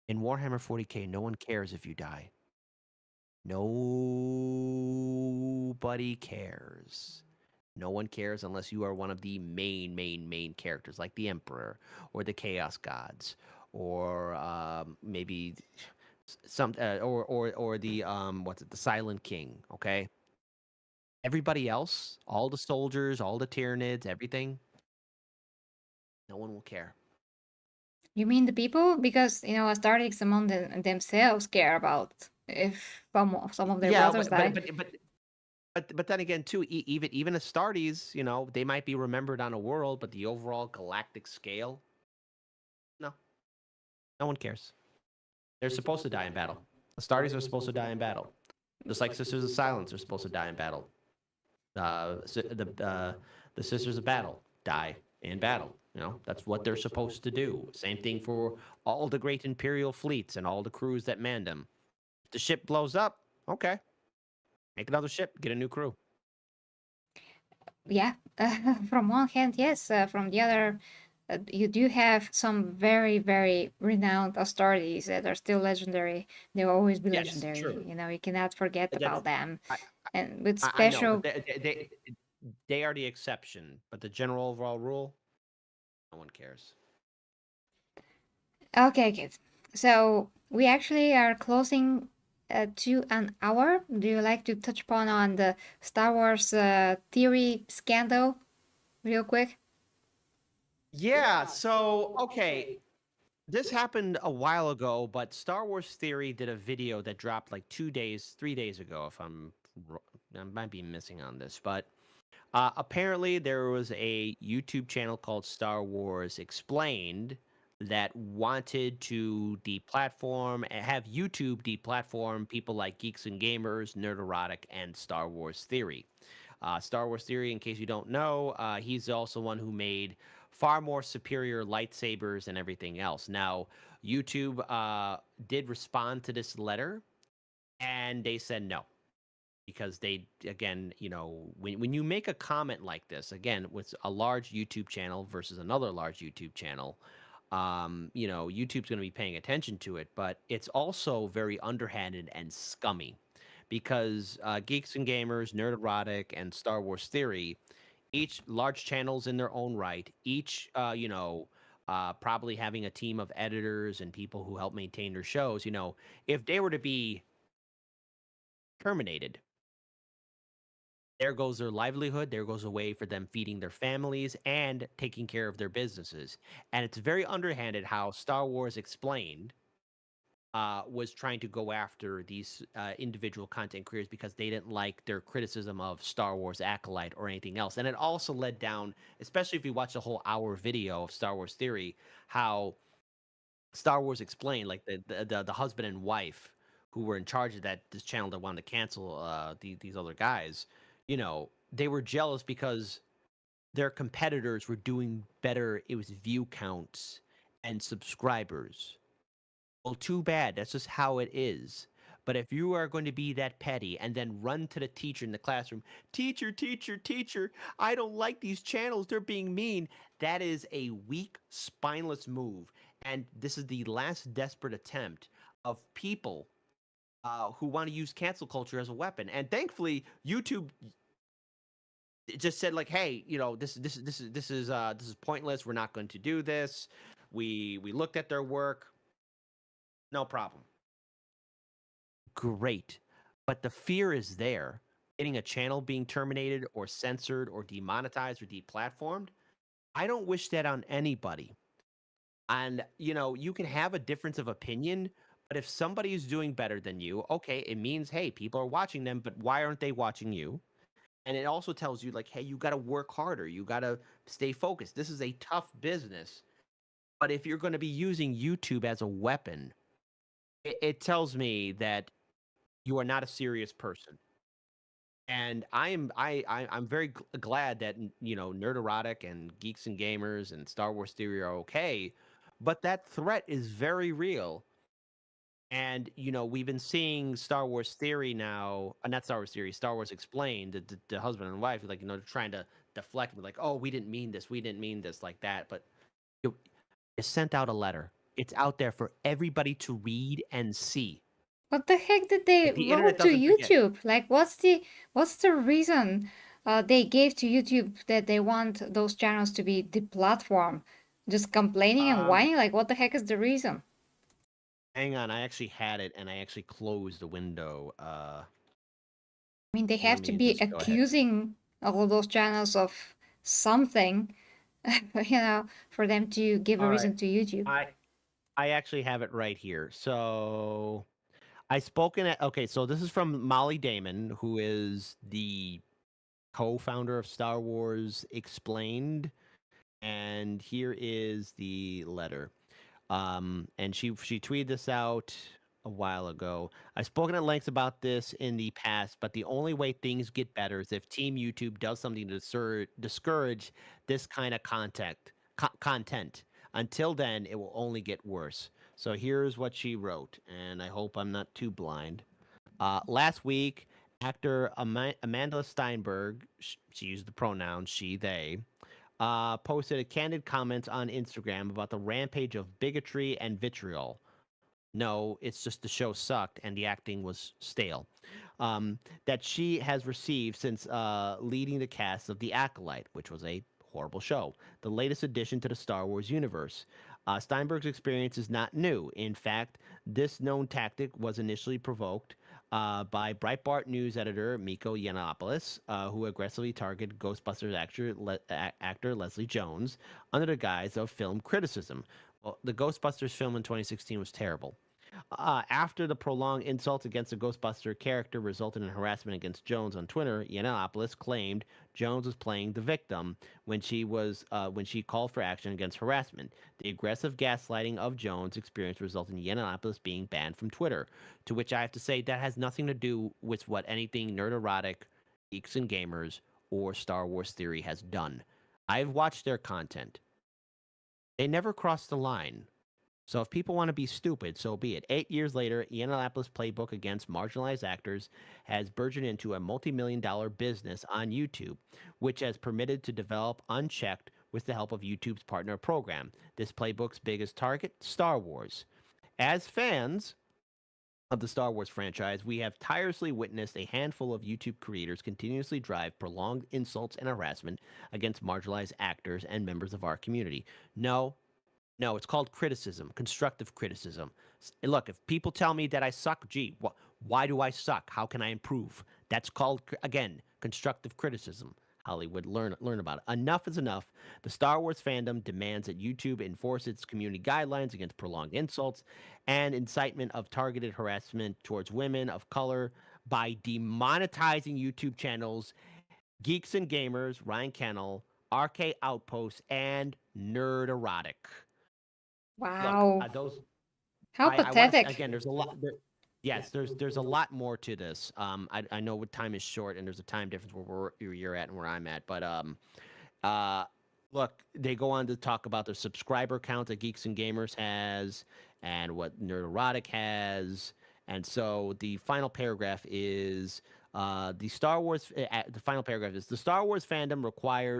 S2: In Warhammer 40K, no one cares if you die. Nobody cares. No one cares unless you are one of the main characters, like the Emperor, or the Chaos Gods, or maybe some, or the what's it, the Silent King. Okay, everybody else, all the soldiers, all the Tyranids, everything, no one will care.
S1: You mean the people? Because Astartes among themselves care about if some of their
S2: Yeah,
S1: brothers
S2: but
S1: die.
S2: but then again, too, even Astartes, they might be remembered on a world, but the overall galactic scale, no, no one cares. They're supposed to die in battle. Astartes are supposed to die in battle, just like Sisters of Silence are supposed to die in battle. The Sisters of Battle die in battle. That's what they're supposed to do. Same thing for all the great Imperial fleets and all the crews that man them. If the ship blows up, okay, make another ship, get a new crew.
S1: Yeah, from one hand, yes. From the other, you do have some very, very renowned Astartes that are still legendary. They will always be
S2: Yes,
S1: legendary.
S2: true.
S1: You cannot forget
S2: That's
S1: about them.
S2: I,
S1: And with
S2: I know, but
S1: special.
S2: they are the exception. But the general overall rule, no one cares.
S1: Okay, kids. So we actually are closing to an hour. Do you like to touch upon on the Star Wars theory scandal real quick?
S2: Yeah. So okay, this happened a while ago, but Star Wars Theory did a video that dropped like 2 days, 3 days ago. If I might be missing on this, but apparently there was a YouTube channel called Star Wars Explained that wanted to have YouTube deplatform people like Geeks and Gamers, Nerd Erotic, and Star Wars Theory. Star Wars Theory, in case you don't know, he's also one who made far more superior lightsabers and everything else. Now, YouTube did respond to this letter, and they said no. Because again, when you make a comment like this, again, with a large YouTube channel versus another large YouTube channel, YouTube's going to be paying attention to it, but it's also very underhanded and scummy because Geeks and Gamers, Nerd Erotic, and Star Wars Theory, each large channels in their own right, each, probably having a team of editors and people who help maintain their shows, if they were to be terminated, there goes their livelihood. There goes a way for them feeding their families and taking care of their businesses. And it's very underhanded how Star Wars Explained was trying to go after these individual content creators because they didn't like their criticism of Star Wars Acolyte or anything else. And it also led down, especially if you watch the whole hour video of Star Wars Theory, how Star Wars Explained, like the husband and wife who were in charge of this channel that wanted to cancel these other guys, they were jealous because their competitors were doing better. It was view counts and subscribers. Well, too bad. That's just how it is. But if you are going to be that petty and then run to the teacher in the classroom, teacher, teacher, teacher, I don't like these channels. They're being mean. That is a weak, spineless move. And this is the last desperate attempt of people who want to use cancel culture as a weapon. And thankfully, YouTube just said like, hey, this is pointless. We're not going to do this. We looked at their work. No problem. Great. But the fear is there. Getting a channel being terminated or censored or demonetized or deplatformed. I don't wish that on anybody. And, you can have a difference of opinion, but if somebody is doing better than you, okay, it means, hey, people are watching them, but why aren't they watching you? And it also tells you, like, hey, you got to work harder. You got to stay focused. This is a tough business. But if you're going to be using YouTube as a weapon, it tells me that you are not a serious person. And I'm very glad that Nerd Erotic and Geeks and Gamers and Star Wars Theory are okay, but that threat is very real. And we've been seeing Star Wars Theory now, not Star Wars Theory, Star Wars Explained, the husband and wife, like trying to deflect, like, oh, we didn't mean this, like that. But you, you sent out a letter. It's out there for everybody to read and see.
S1: What the heck did they
S2: Like the internet
S1: wrote to
S2: doesn't forget.
S1: YouTube? Like, what's the reason they gave to YouTube that they want those channels to be deplatformed? Just complaining and
S2: Um,
S1: whining? Like, what the heck is the reason?
S2: Hang on, I actually had it and I actually closed the window.
S1: I mean, they
S2: Let
S1: have to
S2: me
S1: be
S2: just go ahead.
S1: accusing all of those channels of something, for them to give a
S2: All right.
S1: reason to YouTube.
S2: I actually have it right here. So I spoken at okay, so this is from Molly Damon, who is the co-founder of Star Wars Explained, and here is the letter. And she tweeted this out a while ago. I've spoken at length about this in the past, but the only way things get better is if Team YouTube does something to discourage this kind of content. Until then, it will only get worse. So here's what she wrote, and I hope I'm not too blind. Last week, actor Amanda Steinberg, she used the pronouns she, they, posted a candid comment on Instagram about the rampage of bigotry and vitriol. No, it's just the show sucked and the acting was stale. That she has received since leading the cast of The Acolyte, which was a horrible show, the latest addition to the Star Wars universe. Steinberg's experience is not new. In fact, this known tactic was initially provoked by Breitbart News editor Miko Yiannopoulos, who aggressively targeted Ghostbusters actor Leslie Jones under the guise of film criticism. Well, the Ghostbusters film in 2016 was terrible. After the prolonged insults against the Ghostbuster character resulted in harassment against Jones on Twitter, Yiannopoulos claimed Jones was playing the victim when she called for action against harassment. The aggressive gaslighting of Jones' experience resulted in Yiannopoulos being banned from Twitter. To which I have to say that has nothing to do with what anything nerd erotic, geeks and gamers, or Star Wars theory has done. I've watched their content. They never crossed the line. So if people want to be stupid, so be it. 8 years later, Yiannopoulos' playbook against marginalized actors has burgeoned into a multi-million-dollar business on YouTube, which has permitted to develop unchecked with the help of YouTube's partner program. This playbook's biggest target, Star Wars. As fans of the Star Wars franchise, we have tirelessly witnessed a handful of YouTube creators continuously drive prolonged insults and harassment against marginalized actors and members of our community. No, it's called criticism, constructive criticism. Look, if people tell me that I suck, gee, why do I suck? How can I improve? That's called, again, constructive criticism. Hollywood, learn about it. Enough is enough. The Star Wars fandom demands that YouTube enforce its community guidelines against prolonged insults and incitement of targeted harassment towards women of color by demonetizing YouTube channels Geeks and Gamers, Ryan Kennel, RK Outpost, and Nerd Erotic. Look,
S1: Wow.
S2: those
S1: How
S2: I want to
S1: pathetic.
S2: again. There's a lot. Yes, there's a lot more to this. I know what time is short, and there's a time difference where you're at and where I'm at. But uh, look, they go on to talk about the subscriber count that Geeks and Gamers has, and what Nerd Erotic has, and so the final paragraph is. The final paragraph is the Star Wars fandom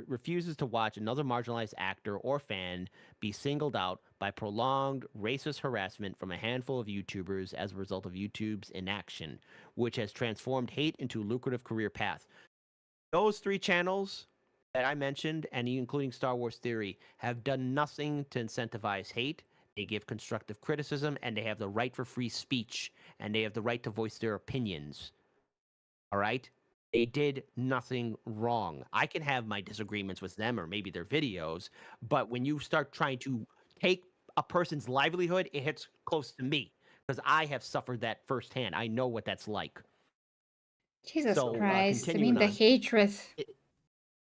S2: refuses to watch another marginalized actor or fan be singled out by prolonged racist harassment from a handful of YouTubers as a result of YouTube's inaction, which has transformed hate into a lucrative career path. Those three channels that I mentioned, and including Star Wars Theory, have done nothing to incentivize hate. They give constructive criticism, and they have the right for free speech, and they have the right to voice their opinions. All right? They did nothing wrong. I can have my disagreements with them or maybe their videos, but when you start trying to take a person's livelihood, it hits close to me because I have suffered that firsthand. I know what that's like.
S1: Jesus
S2: So,
S1: Christ. I mean,
S2: continuing
S1: the
S2: on.
S1: hatred.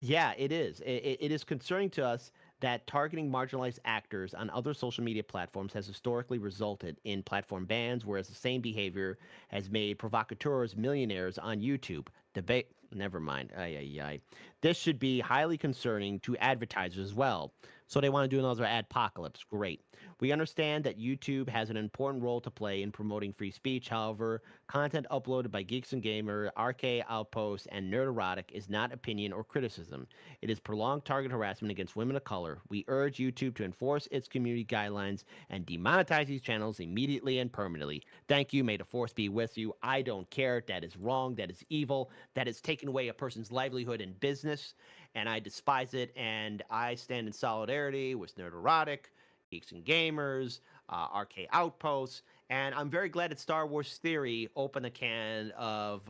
S2: Yeah, it is. It is concerning to us that targeting marginalized actors on other social media platforms has historically resulted in platform bans, whereas the same behavior has made provocateurs millionaires on YouTube. Debate. Never mind. Ay, ay, ay. This should be highly concerning to advertisers as well. So they want to do another adpocalypse. Great. We understand that YouTube has an important role to play in promoting free speech. However, content uploaded by Geeks and Gamer, RK Outpost, and Nerd Erotic is not opinion or criticism. It is prolonged target harassment against women of color. We urge YouTube to enforce its community guidelines and demonetize these channels immediately and permanently. Thank you. May the force be with you. I don't care. That is wrong. That is evil. That is taking away a person's livelihood and business. And I despise it. And I stand in solidarity with Nerd Erotic, Geeks and Gamers, RK Outposts, and I'm very glad that Star Wars Theory opened a can of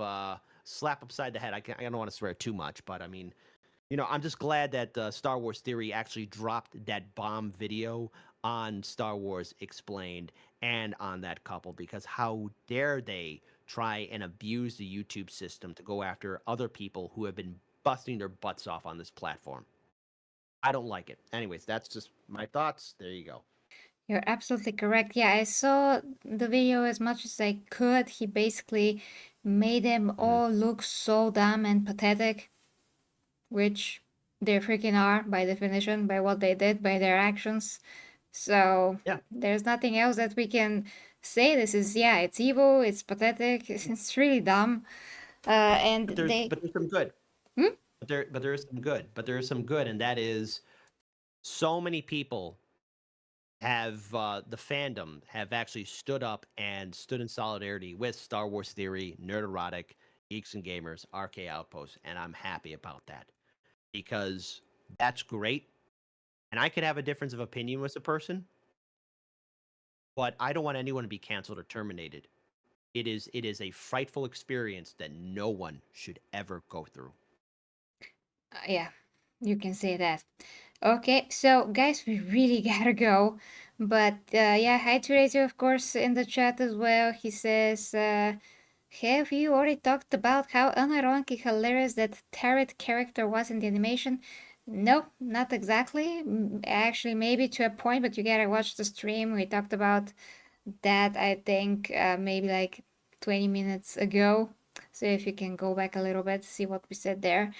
S2: slap upside the head. I don't want to swear too much, but I mean, I'm just glad that Star Wars Theory actually dropped that bomb video on Star Wars Explained and on that couple, because how dare they try and abuse the YouTube system to go after other people who have been busting their butts off on this platform. I don't like it. Anyways, that's just my thoughts. There you go.
S1: You're absolutely correct. Yeah, I saw the video as much as I could. He basically made them all look so dumb and pathetic, which they freaking are by definition, by what they did, by their actions. So
S2: Yeah.
S1: there's nothing else that we can say. This is, yeah, it's evil, it's pathetic, it's really dumb. And
S2: But there's some good.
S1: Hmm?
S2: But there is some good. But there is some good, and that is so many people have the fandom have actually stood up and stood in solidarity with Star Wars Theory, Nerd Erotic, Geeks and Gamers, RK Outpost, and I'm happy about that because that's great. And I could have a difference of opinion with a person, but I don't want anyone to be canceled or terminated. It is a frightful experience that no one should ever go through.
S1: Yeah, you can say that. Okay, so guys, we really gotta go. But yeah, hi to Razor, of course, in the chat as well. He says, have you already talked about how unironically hilarious that Tarot character was in the animation? No, not exactly. Actually, maybe to a point, but you gotta watch the stream. We talked about that, I think, maybe like 20 minutes ago. So if you can go back a little bit, see what we said there.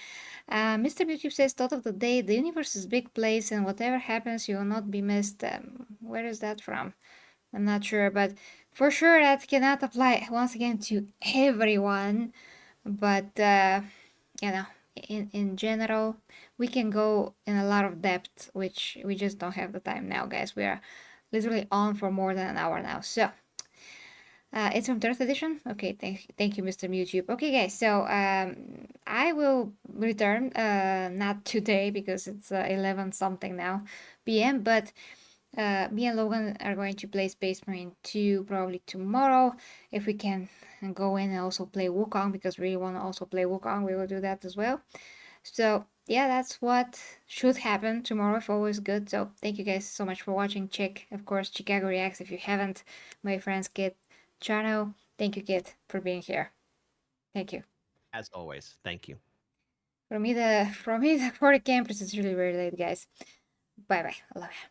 S1: Mr. YouTube says, thought of the day, the universe is a big place and whatever happens, you will not be missed. Where is that from? I'm not sure, but for sure that cannot apply once again to everyone. But, you know, in general, we can go in a lot of depth, which we just don't have the time now, guys. We are literally on for more than an hour now. So, it's from third edition. Okay, thank you, Mr. YouTube. Okay, guys, so I will return. Not today because it's 11 something now p.m. But me and Logan are going to play Space Marine 2 probably tomorrow. If we can go in and also play Wukong because we want to also play Wukong, we will do that as well. So yeah, that's what should happen tomorrow if all is good. So thank you guys so much for watching. Check, of course, Chicago Reacts if you haven't. My friends Kit channel. Thank you, Kit, for being here. Thank you.
S2: As always, thank you.
S1: For me, the 40 Empress is really very late, guys. Bye bye. I love you.